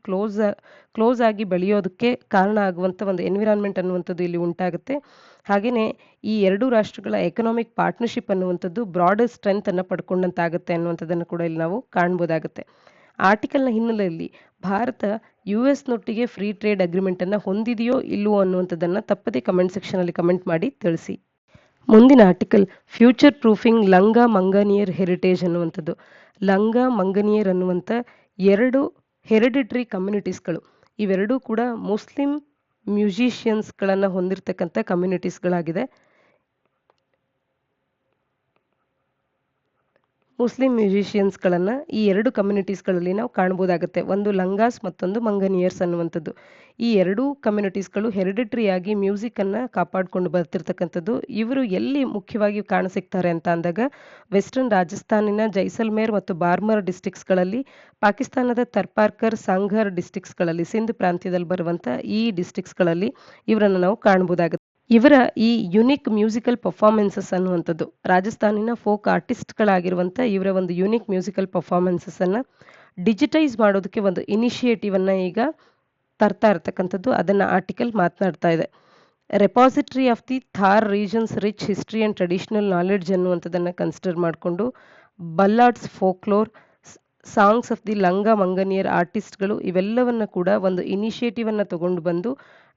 ಕ್ಲೋಸ್ ಆಗಿ ಬೆಳೆಯೋದಕ್ಕೆ ಕಾರಣ ಆಗುವಂಥ ಒಂದು ಎನ್ವಿರಾನ್ಮೆಂಟ್ ಅನ್ನುವಂಥದ್ದು ಇಲ್ಲಿ ಉಂಟಾಗುತ್ತೆ. ಹಾಗೆಯೇ ಈ ಎರಡೂ ರಾಷ್ಟ್ರಗಳ ಎಕನಾಮಿಕ್ ಪಾರ್ಟ್ನರ್ಶಿಪ್ ಅನ್ನುವಂಥದ್ದು ಬ್ರಾಡರ್ ಸ್ಟ್ರೆಂತ್ ಅನ್ನು ಪಡ್ಕೊಂಡಂತಾಗುತ್ತೆ ಅನ್ನುವಂಥದ್ದನ್ನು ಕೂಡ ಇಲ್ಲಿ ನಾವು ಕಾಣ್ಬೋದಾಗುತ್ತೆ. ಆರ್ಟಿಕಲ್ನ ಹಿನ್ನೆಲೆಯಲ್ಲಿ ಭಾರತ US-ನೊಟ್ಟಿಗೆ ಫ್ರೀ ಟ್ರೇಡ್ ಅಗ್ರಿಮೆಂಟನ್ನು ಹೊಂದಿದೆಯೋ ಇಲ್ಲವೋ ಅನ್ನುವಂಥದ್ದನ್ನು ತಪ್ಪದೇ ಕಮೆಂಟ್ ಸೆಕ್ಷನಲ್ಲಿ ಕಮೆಂಟ್ ಮಾಡಿ ತಿಳಿಸಿ. ಮುಂದಿನ ಆರ್ಟಿಕಲ್ ಫ್ಯೂಚರ್ ಪ್ರೂಫಿಂಗ್ ಲಂಗಾ ಮಂಗನಿಯರ್ ಹೆರಿಟೇಜ್ ಅನ್ನುವಂಥದ್ದು. ಲಂಗಾ ಮಂಗನಿಯರ್ ಅನ್ನುವಂಥ ಎರಡು ಹೆರಿಡಿಟ್ರಿ ಕಮ್ಯುನಿಟೀಸ್ಗಳು, ಇವೆರಡೂ ಕೂಡ ಮುಸ್ಲಿಂ ಮ್ಯೂಸಿಷಿಯನ್ಸ್ಗಳನ್ನು ಹೊಂದಿರತಕ್ಕಂಥ ಕಮ್ಯುನಿಟೀಸ್ಗಳಾಗಿದೆ. ಮುಸ್ಲಿಂ ಮ್ಯೂಸಿಷಿಯನ್ಸ್ಗಳನ್ನು ಈ ಎರಡು ಕಮ್ಯುನಿಟೀಸ್ಗಳಲ್ಲಿ ನಾವು ಕಾಣ್ಬೋದಾಗುತ್ತೆ. ಒಂದು ಲಂಗಾಸ್ ಮತ್ತೊಂದು ಮಂಗನಿಯರ್ಸ್ ಅನ್ನುವಂಥದ್ದು. ಈ ಎರಡೂ ಕಮ್ಯುನಿಟೀಸ್ಗಳು ಹೆರಿಡಿಟ್ರಿಯಾಗಿ ಮ್ಯೂಸಿಕನ್ನು ಕಾಪಾಡಿಕೊಂಡು ಬರ್ತಿರ್ತಕ್ಕಂಥದ್ದು. ಇವರು ಎಲ್ಲಿ ಮುಖ್ಯವಾಗಿ ಕಾಣಸಿಗ್ತಾರೆ ಅಂತ ಅಂದಾಗ ವೆಸ್ಟರ್ನ್ ರಾಜಸ್ಥಾನಿನ ಜೈಸಲ್ಮೇರ್ ಮತ್ತು ಬಾರ್ಮರ್ ಡಿಸ್ಟ್ರಿಕ್ಸ್ಗಳಲ್ಲಿ, ಪಾಕಿಸ್ತಾನದ ತರ್ಪಾರ್ಕರ್ ಸಂಘರ್ ಡಿಸ್ಟ್ರಿಕ್ಸ್ಗಳಲ್ಲಿ, ಸಿಂಧ್ ಪ್ರಾಂತ್ಯದಲ್ಲಿ ಬರುವಂಥ ಈ ಡಿಸ್ಟ್ರಿಕ್ಸ್ಗಳಲ್ಲಿ ಇವರನ್ನು ನಾವು ಕಾಣ್ಬೋದಾಗುತ್ತೆ. ಇವರ ಈ ಯುನಿಕ್ ಮ್ಯೂಸಿಕಲ್ ಪರ್ಫಾರ್ಮೆನ್ಸಸ್ ಅನ್ನುವಂಥದ್ದು, ರಾಜಸ್ಥಾನಿನ ಫೋಕ್ ಆರ್ಟಿಸ್ಟ್ಗಳಾಗಿರುವಂಥ ಇವರ ಒಂದು ಯುನಿಕ್ ಮ್ಯೂಸಿಕಲ್ ಪರ್ಫಾರ್ಮೆನ್ಸಸ್ಸನ್ನು ಡಿಜಿಟೈಸ್ ಮಾಡೋದಕ್ಕೆ ಒಂದು ಇನಿಷಿಯೇಟಿವನ್ನು ಈಗ ತರ್ತಾ ಇರ್ತಕ್ಕಂಥದ್ದು, ಅದನ್ನು ಆರ್ಟಿಕಲ್ ಮಾತನಾಡ್ತಾ ಇದೆ. Repository of the Thar regions rich history and traditional knowledge ಅನ್ನುವಂಥದ್ದನ್ನು ಕನ್ಸಿಡರ್ ಮಾಡಿಕೊಂಡು ballads, folklore, songs of the Langa Manganiyar ಆರ್ಟಿಸ್ಟ್ಗಳು ಇವೆಲ್ಲವನ್ನು ಕೂಡ ಒಂದು ಇನಿಷಿಯೇಟಿವನ್ನು ತಗೊಂಡು ಬಂದು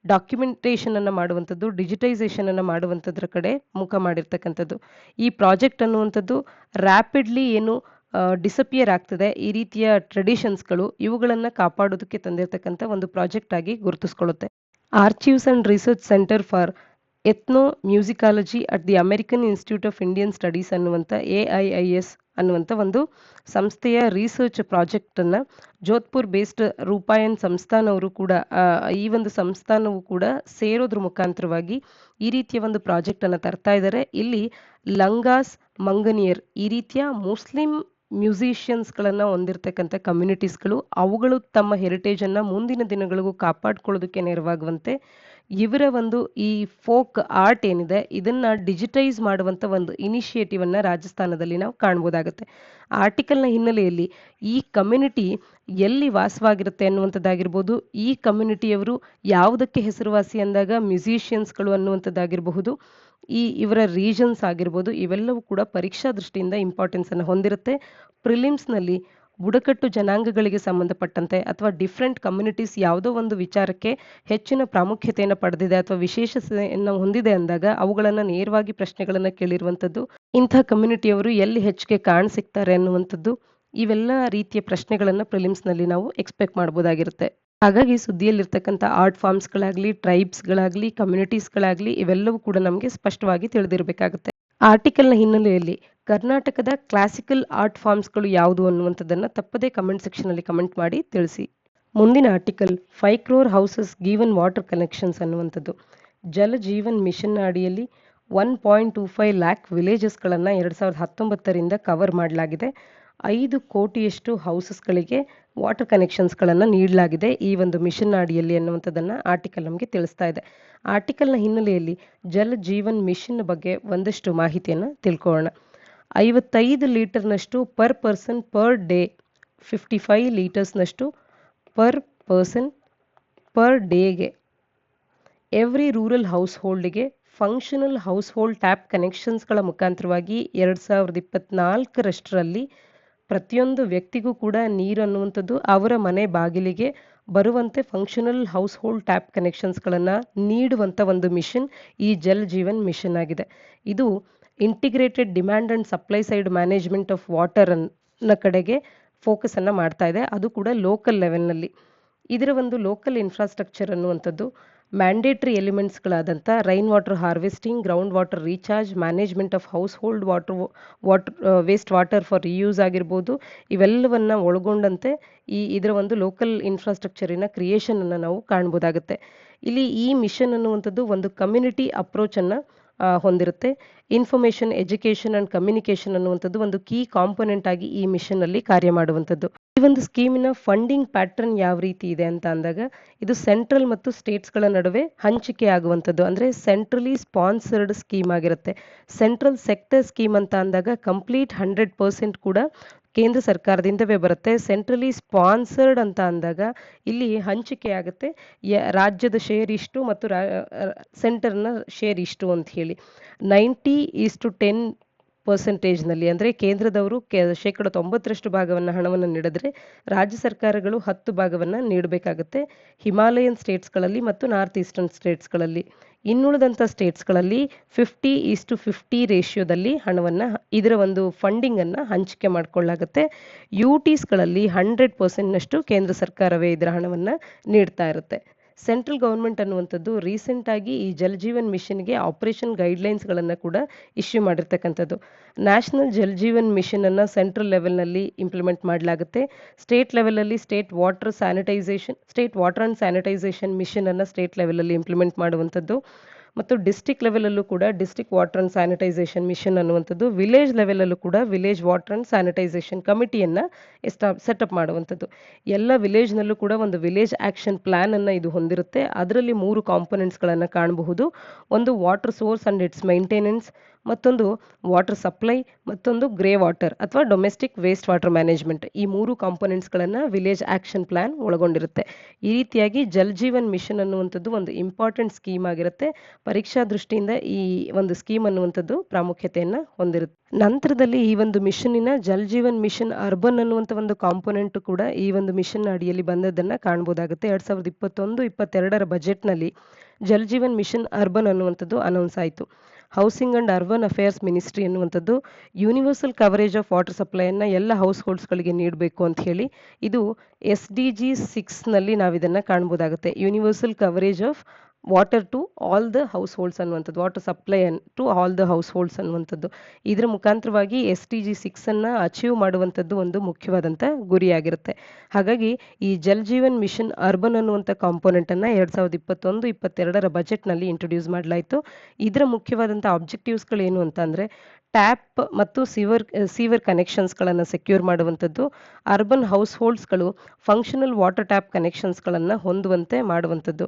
ಡಾಕ್ಯುಮೆಂಟೇಷನನ್ನು ಮಾಡುವಂಥದ್ದು, ಡಿಜಿಟೈಸೇಷನನ್ನು ಮಾಡುವಂಥದ್ರ ಕಡೆ ಮುಖ ಮಾಡಿರ್ತಕ್ಕಂಥದ್ದು. ಈ ಪ್ರಾಜೆಕ್ಟ್ ಅನ್ನುವಂಥದ್ದು ರ್ಯಾಪಿಡ್ಲಿ ಏನು ಡಿಸಪಿಯರ್ ಆಗ್ತದೆ ಈ ರೀತಿಯ ಟ್ರೆಡಿಷನ್ಸ್ಗಳು, ಇವುಗಳನ್ನು ಕಾಪಾಡೋದಕ್ಕೆ ತಂದಿರತಕ್ಕಂಥ ಒಂದು ಪ್ರಾಜೆಕ್ಟ್ ಆಗಿ ಗುರುತಿಸ್ಕೊಳ್ಳುತ್ತೆ. Archives and research centre for ethnomusicology at the American Institute of Indian Studies ಅನ್ನುವಂಥ AIIS ಅನ್ನುವಂಥ ಒಂದು ಸಂಸ್ಥೆಯ ರಿಸರ್ಚ್ ಪ್ರಾಜೆಕ್ಟನ್ನು ಜೋಧ್ಪುರ್ ಬೇಸ್ಡ್ ರೂಪಾಯನ್ ಸಂಸ್ಥಾನವರು ಕೂಡ ಈ ಒಂದು ಸಂಸ್ಥಾನವು ಕೂಡ ಸೇರೋದ್ರ ಮುಖಾಂತರವಾಗಿ ಈ ರೀತಿಯ ಒಂದು ಪ್ರಾಜೆಕ್ಟನ್ನು ತರ್ತಾ ಇದ್ದಾರೆ. ಇಲ್ಲಿ ಲಂಗಾಸ್, ಮಂಗನಿಯರ್ ಈ ರೀತಿಯ ಮುಸ್ಲಿಂ ಮ್ಯೂಸಿಷಿಯನ್ಸ್ಗಳನ್ನು ಹೊಂದಿರತಕ್ಕಂಥ ಕಮ್ಯುನಿಟೀಸ್ಗಳು ಅವುಗಳು ತಮ್ಮ ಹೆರಿಟೇಜನ್ನು ಮುಂದಿನ ದಿನಗಳಿಗೂ ಕಾಪಾಡ್ಕೊಳ್ಳೋದಕ್ಕೆ ನೆರವಾಗುವಂತೆ ಇವರ ಒಂದು ಈ ಫೋಕ್ ಆರ್ಟ್ ಏನಿದೆ ಇದನ್ನು ಡಿಜಿಟೈಸ್ ಮಾಡುವಂಥ ಒಂದು ಇನಿಷಿಯೇಟಿವನ್ನು ರಾಜಸ್ಥಾನದಲ್ಲಿ ನಾವು ಕಾಣ್ಬೋದಾಗುತ್ತೆ. ಆರ್ಟಿಕಲ್ನ ಹಿನ್ನೆಲೆಯಲ್ಲಿ ಈ ಕಮ್ಯುನಿಟಿ ಎಲ್ಲಿ ವಾಸವಾಗಿರುತ್ತೆ ಅನ್ನುವಂಥದ್ದಾಗಿರ್ಬೋದು, ಈ ಕಮ್ಯುನಿಟಿಯವರು ಯಾವುದಕ್ಕೆ ಹೆಸರುವಾಸಿ ಅಂದಾಗ ಮ್ಯೂಸಿಷಿಯನ್ಸ್ಗಳು ಅನ್ನುವಂಥದ್ದಾಗಿರಬಹುದು, ಇವರ ರೀಜನ್ಸ್ ಆಗಿರ್ಬೋದು, ಇವೆಲ್ಲವೂ ಕೂಡ ಪರೀಕ್ಷಾ ದೃಷ್ಟಿಯಿಂದ ಇಂಪಾರ್ಟೆನ್ಸನ್ನು ಹೊಂದಿರುತ್ತೆ. ಪ್ರಿಲಿಮ್ಸ್ನಲ್ಲಿ ಬುಡಕಟ್ಟು ಜನಾಂಗಗಳಿಗೆ ಸಂಬಂಧಪಟ್ಟಂತೆ ಅಥವಾ ಡಿಫ್ರೆಂಟ್ ಕಮ್ಯುನಿಟೀಸ್ ಯಾವುದೋ ಒಂದು ವಿಚಾರಕ್ಕೆ ಹೆಚ್ಚಿನ ಪ್ರಾಮುಖ್ಯತೆಯನ್ನು ಪಡೆದಿದೆ ಅಥವಾ ವಿಶೇಷತೆಯನ್ನು ಹೊಂದಿದೆ ಅಂದಾಗ ಅವುಗಳನ್ನು ನೇರವಾಗಿ ಪ್ರಶ್ನೆಗಳನ್ನು ಕೇಳಿರುವಂಥದ್ದು, ಇಂಥ ಕಮ್ಯುನಿಟಿಯವರು ಎಲ್ಲಿ ಹೆಚ್ಚಿಗೆ ಕಾಣಸಿಗ್ತಾರೆ ಅನ್ನುವಂಥದ್ದು, ಇವೆಲ್ಲ ರೀತಿಯ ಪ್ರಶ್ನೆಗಳನ್ನು ಪ್ರಿಲಿಮ್ಸ್ನಲ್ಲಿ ನಾವು ಎಕ್ಸ್ಪೆಕ್ಟ್ ಮಾಡ್ಬೋದಾಗಿರುತ್ತೆ. ಹಾಗಾಗಿ ಸುದ್ದಿಯಲ್ಲಿರ್ತಕ್ಕಂಥ ಆರ್ಟ್ ಫಾರ್ಮ್ಸ್ಗಳಾಗಲಿ, ಟ್ರೈಬ್ಸ್ಗಳಾಗಲಿ, ಕಮ್ಯುನಿಟೀಸ್ಗಳಾಗಲಿ ಇವೆಲ್ಲವೂ ಕೂಡ ನಮಗೆ ಸ್ಪಷ್ಟವಾಗಿ ತಿಳಿದಿರಬೇಕಾಗುತ್ತೆ. ಆರ್ಟಿಕಲ್ನ ಹಿನ್ನೆಲೆಯಲ್ಲಿ ಕರ್ನಾಟಕದ ಕ್ಲಾಸಿಕಲ್ ಆರ್ಟ್ ಫಾರ್ಮ್ಸ್ಗಳು ಯಾವುದು ಅನ್ನುವಂಥದ್ದನ್ನು ತಪ್ಪದೇ ಕಮೆಂಟ್ ಸೆಕ್ಷನಲ್ಲಿ ಕಮೆಂಟ್ ಮಾಡಿ ತಿಳಿಸಿ. ಮುಂದಿನ article 5 crore houses given water connections ಅನ್ನುವಂಥದ್ದು. ಜಲ ಜೀವನ್ ಮಿಷನ್ನ ಅಡಿಯಲ್ಲಿ 1.25 lakh ವಿಲೇಜಸ್ಗಳನ್ನು 2019ರಿಂದ ಕವರ್ ಮಾಡಲಾಗಿದೆ. 5 ಕೋಟಿಯಷ್ಟು ಹೌಸಸ್ಗಳಿಗೆ ವಾಟರ್ ಕನೆಕ್ಷನ್ಸ್ಗಳನ್ನು ನೀಡಲಾಗಿದೆ ಈ ಒಂದು ಮಿಷನ್ ಅಡಿಯಲ್ಲಿ ಅನ್ನುವಂಥದ್ದನ್ನು ಆರ್ಟಿಕಲ್ ನಮಗೆ ತಿಳಿಸ್ತಾ ಇದೆ. ಆರ್ಟಿಕಲ್ನ ಹಿನ್ನೆಲೆಯಲ್ಲಿ ಜಲ್ ಜೀವನ್ ಮಿಷನ್ ಬಗ್ಗೆ ಒಂದಷ್ಟು ಮಾಹಿತಿಯನ್ನು ತಿಳ್ಕೊಳ್ಳೋಣ. 55 ಲೀಟರ್ನಷ್ಟು ಪರ್ ಪರ್ಸನ್ ಪರ್ ಡೇ, 55 ಲೀಟರ್ಸ್ನಷ್ಟು ಪರ್ ಪರ್ಸನ್ ಪರ್ ಡೇಗೆ every rural household functional household tap ಕನೆಕ್ಷನ್ಸ್ಗಳ ಮುಖಾಂತರವಾಗಿ 2024ರಲ್ಲಿ ಪ್ರತಿಯೊಂದು ವ್ಯಕ್ತಿಗೂ ಕೂಡ ನೀರು ಅನ್ನುವಂಥದ್ದು ಅವರ ಮನೆ ಬಾಗಿಲಿಗೆ ಬರುವಂತೆ ಫಂಕ್ಷನಲ್ ಹೌಸ್ ಹೋಲ್ಡ್ ಟ್ಯಾಪ್ ಕನೆಕ್ಷನ್ಸ್ಗಳನ್ನು ನೀಡುವಂಥ ಒಂದು ಮಿಷನ್ ಈ ಜಲ್ ಜೀವನ್ ಮಿಷನ್ ಆಗಿದೆ. ಇದು integrated demand and supply side management of water ಅನ್ನ ಕಡೆಗೆ ಫೋಕಸನ್ನು ಮಾಡ್ತಾ ಇದೆ, ಅದು ಕೂಡ ಲೋಕಲ್ ಲೆವೆಲ್ನಲ್ಲಿ. ಇದರ ಒಂದು ಲೋಕಲ್ ಇನ್ಫ್ರಾಸ್ಟ್ರಕ್ಚರ್ ಅನ್ನುವಂಥದ್ದು ಮ್ಯಾಂಡೇಟ್ರಿ ಎಲಿಮೆಂಟ್ಸ್ಗಳಾದಂಥ rain water harvesting, ground water recharge, management of household waste water for reuse ಆಗಿರ್ಬೋದು, ಇವೆಲ್ಲವನ್ನು ಒಳಗೊಂಡಂತೆ ಇದರ ಒಂದು ಲೋಕಲ್ ಇನ್ಫ್ರಾಸ್ಟ್ರಕ್ಚರಿನ ಕ್ರಿಯೇಷನನ್ನು ನಾವು ಕಾಣ್ಬೋದಾಗುತ್ತೆ. ಇಲ್ಲಿ ಈ ಮಿಷನ್ ಅನ್ನುವಂಥದ್ದು ಒಂದು ಕಮ್ಯುನಿಟಿ ಅಪ್ರೋಚನ್ನು ಹೊಂದಿರುತ್ತೆ. ಇನ್ಫಾರ್ಮೇಷನ್, ಎಜುಕೇಷನ್ ಆ್ಯಂಡ್ ಕಮ್ಯುನಿಕೇಷನ್ ಅನ್ನುವಂಥದ್ದು ಒಂದು ಕೀ ಕಾಂಪೊನೆಂಟ್ ಆಗಿ ಈ ಮಿಷನ್ನಲ್ಲಿ ಕಾರ್ಯ ಮಾಡುವಂಥದ್ದು. ಈ ಒಂದು ಸ್ಕೀಮಿನ ಫಂಡಿಂಗ್ ಪ್ಯಾಟರ್ನ್ ಯಾವ ರೀತಿ ಇದೆ ಅಂತ ಅಂದಾಗ ಇದು ಸೆಂಟ್ರಲ್ ಮತ್ತು ಸ್ಟೇಟ್ಸ್ಗಳ ನಡುವೆ ಹಂಚಿಕೆ ಆಗುವಂಥದ್ದು, ಅಂದರೆ ಸೆಂಟ್ರಲಿ ಸ್ಪಾನ್ಸರ್ಡ್ ಸ್ಕೀಮ್ ಆಗಿರುತ್ತೆ. ಸೆಂಟ್ರಲ್ ಸೆಕ್ಟರ್ ಸ್ಕೀಮ್ ಅಂತ ಅಂದಾಗ ಕಂಪ್ಲೀಟ್ 100% ಕೂಡ ಕೇಂದ್ರ ಸರ್ಕಾರದಿಂದವೇ ಬರುತ್ತೆ. ಸೆಂಟ್ರಲಿ ಸ್ಪಾನ್ಸರ್ಡ್ ಅಂತ ಅಂದಾಗ ಇಲ್ಲಿ ಹಂಚಿಕೆ ಆಗುತ್ತೆ, ರಾಜ್ಯದ ಶೇರ್ ಇಷ್ಟು ಮತ್ತು ಸೆಂಟರ್ನ ಶೇರ್ ಇಷ್ಟು ಅಂತ ಹೇಳಿ 90:10%ನಲ್ಲಿ, ಅಂದರೆ ಕೇಂದ್ರದವರು 90% ಭಾಗವನ್ನು ಹಣವನ್ನು ನೀಡಿದ್ರೆ ರಾಜ್ಯ ಸರ್ಕಾರಗಳು 10 ಭಾಗವನ್ನು ನೀಡಬೇಕಾಗುತ್ತೆ ಹಿಮಾಲಯನ್ ಸ್ಟೇಟ್ಸ್ಗಳಲ್ಲಿ ಮತ್ತು ನಾರ್ತ್ ಈಸ್ಟರ್ನ್ ಸ್ಟೇಟ್ಸ್ಗಳಲ್ಲಿ. ಇನ್ನುಳಿದಂಥ ಸ್ಟೇಟ್ಸ್ಗಳಲ್ಲಿ 50:50 ರೇಷಿಯೋದಲ್ಲಿ ಹಣವನ್ನು ಇದರ ಒಂದು ಫಂಡಿಂಗನ್ನು ಹಂಚಿಕೆ ಮಾಡಿಕೊಳ್ಳಾಗುತ್ತೆ. UTಸ್ಗಳಲ್ಲಿ 100%ನಷ್ಟು ಕೇಂದ್ರ ಸರ್ಕಾರವೇ ಇದರ ಹಣವನ್ನು ನೀಡ್ತಾ ಇರುತ್ತೆ. ಸೆಂಟ್ರಲ್ ಗೌರ್ಮೆಂಟ್ ಅನ್ನುವಂಥದ್ದು ರೀಸೆಂಟಾಗಿ ಈ ಜಲ್ ಜೀವನ್ ಮಿಷನ್ಗೆ ಆಪರೇಷನ್ ಗೈಡ್ಲೈನ್ಸ್ಗಳನ್ನು ಕೂಡ ಇಶ್ಯೂ ಮಾಡಿರ್ತಕ್ಕಂಥದ್ದು. ನ್ಯಾಷನಲ್ ಜಲ್ ಜೀವನ್ ಮಿಷನನ್ನು ಸೆಂಟ್ರಲ್ ಲೆವೆಲ್ನಲ್ಲಿ ಇಂಪ್ಲಿಮೆಂಟ್ ಮಾಡಲಾಗುತ್ತೆ. ಸ್ಟೇಟ್ ಲೆವೆಲಲ್ಲಿ ಸ್ಟೇಟ್ ವಾಟರ್ ಆ್ಯಂಡ್ ಸ್ಯಾನಿಟೈಸೇಷನ್ ಮಿಷನನ್ನು ಸ್ಟೇಟ್ ಲೆವೆಲಲ್ಲಿ ಇಂಪ್ಲಿಮೆಂಟ್ ಮಾಡುವಂಥದ್ದು ಮತ್ತು ಡಿಸ್ಟ್ರಿಕ್ಟ್ ಲೆವೆಲಲ್ಲೂ ಕೂಡ district water and sanitisation mission ಅನ್ನುವಂಥದ್ದು, ವಿಲೇಜ್ ಲೆವೆಲಲ್ಲೂ ಕೂಡ ವಿಲೇಜ್ ವಾಟರ್ ಆ್ಯಂಡ್ ಸ್ಯಾನಿಟೈಸೇಷನ್ ಕಮಿಟಿಯನ್ನು ಸೆಟಪ್ ಮಾಡುವಂಥದ್ದು. ಎಲ್ಲ ವಿಲೇಜ್ನಲ್ಲೂ ಕೂಡ ಒಂದು ವಿಲೇಜ್ ಆ್ಯಕ್ಷನ್ ಪ್ಲ್ಯಾನನ್ನು ಇದು ಹೊಂದಿರುತ್ತೆ. ಅದರಲ್ಲಿ 3 ಕಾಂಪೊನೆಂಟ್ಸ್ಗಳನ್ನು ಕಾಣಬಹುದು. ಒಂದು water source and it's maintenance, ಮತ್ತೊಂದು ವಾಟರ್ ಸಪ್ಲೈ, ಮತ್ತೊಂದು ಗ್ರೇ ವಾಟರ್ ಅಥವಾ ಡೊಮೆಸ್ಟಿಕ್ ವೇಸ್ಟ್ ವಾಟರ್ ಮ್ಯಾನೇಜ್ಮೆಂಟ್. ಈ 3 ಕಾಂಪೊನೆಂಟ್ಸ್ಗಳನ್ನು ವಿಲೇಜ್ ಆ್ಯಕ್ಷನ್ ಪ್ಲ್ಯಾನ್ ಒಳಗೊಂಡಿರುತ್ತೆ. ಈ ರೀತಿಯಾಗಿ ಜಲ್ ಜೀವನ್ ಮಿಷನ್ ಅನ್ನುವಂಥದ್ದು ಒಂದು ಇಂಪಾರ್ಟೆಂಟ್ ಸ್ಕೀಮ್ ಆಗಿರುತ್ತೆ. ಪರೀಕ್ಷಾ ದೃಷ್ಟಿಯಿಂದ ಈ ಒಂದು ಸ್ಕೀಮ್ ಅನ್ನುವಂಥದ್ದು ಪ್ರಾಮುಖ್ಯತೆಯನ್ನು ಹೊಂದಿರುತ್ತೆ. ನಂತರದಲ್ಲಿ ಈ ಒಂದು ಮಿಷನ್ನಿನ ಜಲ್ ಜೀವನ್ ಮಿಷನ್ ಅರ್ಬನ್ ಅನ್ನುವಂಥ ಒಂದು ಕಾಂಪೊನೆಂಟ್ ಕೂಡ ಈ ಒಂದು ಮಿಷನ್ ಅಡಿಯಲ್ಲಿ ಬಂದದ್ದನ್ನು ಕಾಣ್ಬೋದಾಗುತ್ತೆ. 2021-22ರ ಬಜೆಟ್ನಲ್ಲಿ ಜಲ್ ಜೀವನ್ ಮಿಷನ್ ಅರ್ಬನ್ ಅನ್ನುವಂಥದ್ದು ಅನೌನ್ಸ್ ಆಯಿತು. Housing and urban affairs ministry ಅನ್ನುವಂಥದ್ದು ಯೂನಿವರ್ಸಲ್ ಕವರೇಜ್ ಆಫ್ ವಾಟರ್ ಸಪ್ಲೈಯನ್ನು ಎಲ್ಲ ಹೌಸ್ ಹೋಲ್ಡ್ಸ್ಗಳಿಗೆ ನೀಡಬೇಕು ಅಂತ ಹೇಳಿ ಇದು SDG 6ನಲ್ಲಿ ನಾವು ಇದನ್ನು ಕಾಣ್ಬೋದಾಗುತ್ತೆ. Universal coverage of water to all the households ಅನ್ನುವಂಥದ್ದು, water supply to all the households ಅನ್ನುವಂಥದ್ದು. ಇದರ ಮುಖಾಂತರವಾಗಿ SDG 6 ಅನ್ನು ಅಚೀವ್ ಮಾಡುವಂಥದ್ದು ಒಂದು ಮುಖ್ಯವಾದಂಥ ಗುರಿಯಾಗಿರುತ್ತೆ. ಹಾಗಾಗಿ ಈ ಜಲ್ ಜೀವನ್ ಮಿಷನ್ ಅರ್ಬನ್ ಅನ್ನುವಂಥ ಕಾಂಪೋನೆಂಟನ್ನು 2021-22ರ ಬಜೆಟ್ನಲ್ಲಿ ಇಂಟ್ರೊಡ್ಯೂಸ್ ಮಾಡಲಾಯಿತು. ಇದರ ಮುಖ್ಯವಾದಂಥ ಆಬ್ಜೆಕ್ಟಿವ್ಸ್ಗಳು ಏನು ಅಂತ ಅಂದರೆ, ಟ್ಯಾಪ್ ಮತ್ತು ಸೀವರ್ ಕನೆಕ್ಷನ್ಸ್ಗಳನ್ನು ಸೆಕ್ಯೂರ್ ಮಾಡುವಂಥದ್ದು, ಅರ್ಬನ್ ಹೌಸ್ ಹೋಲ್ಡ್ಸ್ಗಳು ಫಂಕ್ಷನಲ್ ವಾಟರ್ ಟ್ಯಾಪ್ ಕನೆಕ್ಷನ್ಸ್ಗಳನ್ನು ಹೊಂದುವಂತೆ ಮಾಡುವಂಥದ್ದು,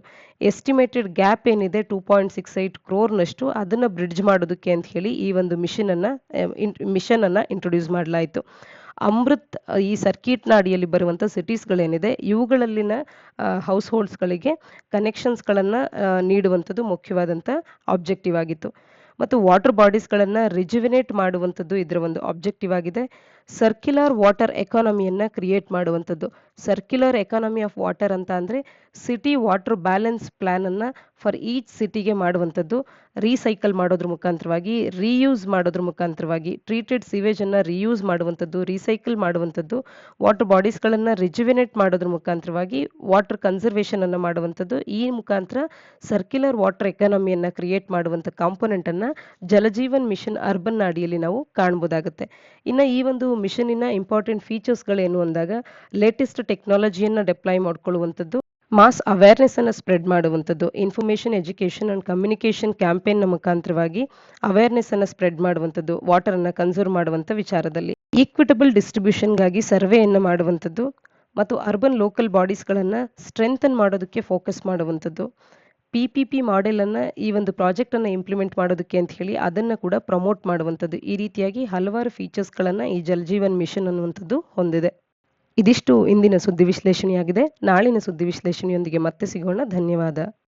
ಎಸ್ಟಿಮೇಟೆಡ್ ಗ್ಯಾಪ್ ಏನಿದೆ 2.68 ಕ್ರೋರ್ನಷ್ಟು ಅದನ್ನು ಬ್ರಿಡ್ಜ್ ಮಾಡೋದಕ್ಕೆ ಅಂತ ಹೇಳಿ ಈ ಒಂದು ಮಿಷನನ್ನು ಇಂಟ್ರೊಡ್ಯೂಸ್ ಮಾಡಲಾಯಿತು. ಅಮೃತ್ ಈ ಸರ್ಕಿಟ್ನ ಅಡಿಯಲ್ಲಿ ಬರುವಂಥ ಸಿಟೀಸ್ಗಳೇನಿದೆ ಇವುಗಳಲ್ಲಿನ ಹೌಸ್ ಹೋಲ್ಡ್ಸ್ಗಳಿಗೆ ಕನೆಕ್ಷನ್ಸ್ಗಳನ್ನು ನೀಡುವಂಥದ್ದು ಮುಖ್ಯವಾದಂಥ ಆಬ್ಜೆಕ್ಟಿವ್ ಆಗಿತ್ತು. ಮತ್ತು ವಾಟರ್ ಬಾಡೀಸ್ಗಳನ್ನು ರಿಜುವಿನೇಟ್ ಮಾಡುವಂಥದ್ದು ಇದರ ಒಂದು ಆಬ್ಜೆಕ್ಟಿವ್ ಆಗಿದೆ. ಸರ್ಕ್ಯುಲರ್ ವಾಟರ್ ಎಕಾನಮಿಯನ್ನು ಕ್ರಿಯೇಟ್ ಮಾಡುವಂಥದ್ದು. ಸರ್ಕ್ಯುಲರ್ ಎಕಾನಮಿ ಆಫ್ ವಾಟರ್ ಅಂತ ಅಂದರೆ ಸಿಟಿ ವಾಟರ್ ಬ್ಯಾಲೆನ್ಸ್ ಪ್ಲ್ಯಾನನ್ನು ಫಾರ್ ಈಚ್ ಸಿಟಿಗೆ ಮಾಡುವಂಥದ್ದು, ರೀಸೈಕಲ್ ಮಾಡೋದ್ರ ಮುಖಾಂತರವಾಗಿ, ರೀಯೂಸ್ ಮಾಡೋದ್ರ ಮುಖಾಂತರವಾಗಿ, ಟ್ರೀಟೆಡ್ ಸಿವೇಜನ್ನು ರೀಯೂಸ್ ಮಾಡುವಂಥದ್ದು, ರೀಸೈಕಲ್ ಮಾಡುವಂಥದ್ದು, ವಾಟರ್ ಬಾಡೀಸ್ಗಳನ್ನು ರಿಜುವಿನೇಟ್ ಮಾಡೋದ್ರ ಮುಖಾಂತರವಾಗಿ ವಾಟರ್ ಕನ್ಸರ್ವೇಷನನ್ನು ಮಾಡುವಂಥದ್ದು. ಈ ಮುಖಾಂತರ ಸರ್ಕ್ಯುಲರ್ ವಾಟರ್ ಎಕಾನಮಿಯನ್ನು ಕ್ರಿಯೇಟ್ ಮಾಡುವಂಥ ಕಾಂಪೊನೆಂಟನ್ನು ಜಲಜೀವನ್ ಮಿಷನ್ ಅರ್ಬನ್ ಅಡಿಯಲ್ಲಿ ನಾವು ಕಾಣ್ಬೋದಾಗುತ್ತೆ. ಇನ್ನು ಈ ಒಂದು ಮಿಷನಿನ ಇಂಪಾರ್ಟೆಂಟ್ ಫೀಚರ್ಸ್ಗಳೇನು ಅಂದಾಗ, ಲೇಟೆಸ್ಟ್ ಟೆಕ್ನಾಲಜಿಯನ್ನು ಡೆಪ್ಲಾಯ್ ಮಾಡ್ಕೊಳ್ಳುವಂಥದ್ದು, ಮಾಸ್ ಅವೇರ್ನೆಸ್ ಅನ್ನು ಸ್ಪ್ರೆಡ್ ಮಾಡುವಂಥದ್ದು, ಇನ್ಫಾರ್ಮೇಷನ್ ಎಜುಕೇಷನ್ ಅಂಡ್ ಕಮ್ಯುನಿಕೇಷನ್ ಕ್ಯಾಂಪೇನ್ನ ಮುಖಾಂತರವಾಗಿ ಅವೇರ್ನೆಸ್ ಅನ್ನು ಸ್ಪ್ರೆಡ್ ಮಾಡುವಂಥದ್ದು, ವಾಟರನ್ನು ಕನ್ಸರ್ವ್ ಮಾಡುವಂಥ ವಿಚಾರದಲ್ಲಿ, ಈಕ್ವಿಟಬಲ್ ಡಿಸ್ಟ್ರಿಬ್ಯೂಷನ್ಗಾಗಿ ಸರ್ವೆಯನ್ನು ಮಾಡುವಂಥದ್ದು ಮತ್ತು ಅರ್ಬನ್ ಲೋಕಲ್ ಬಾಡೀಸ್ಗಳನ್ನು ಸ್ಟ್ರೆಂಥನ್ ಮಾಡೋದಕ್ಕೆ ಫೋಕಸ್ ಮಾಡುವಂಥದ್ದು, PPP ಮಾಡೆಲನ್ನು ಈ ಒಂದು ಪ್ರಾಜೆಕ್ಟನ್ನು ಇಂಪ್ಲಿಮೆಂಟ್ ಮಾಡೋದಕ್ಕೆ ಅಂತ ಹೇಳಿ ಅದನ್ನು ಕೂಡ ಪ್ರಮೋಟ್ ಮಾಡುವಂಥದ್ದು. ಈ ರೀತಿಯಾಗಿ ಹಲವಾರು ಫೀಚರ್ಸ್ಗಳನ್ನು ಈ ಜಲ್ ಜೀವನ್ ಮಿಷನ್ ಅನ್ನುವಂಥದ್ದು ಹೊಂದಿದೆ. ಇದಿಷ್ಟು ಇಂದಿನ ಸುದ್ದಿ ವಿಶ್ಲೇಷಣೆಯಾಗಿದೆ. ನಾಳಿನ ಸುದ್ದಿ ವಿಶ್ಲೇಷಣೆಯೊಂದಿಗೆ ಮತ್ತೆ ಸಿಗೋಣ. ಧನ್ಯವಾದ.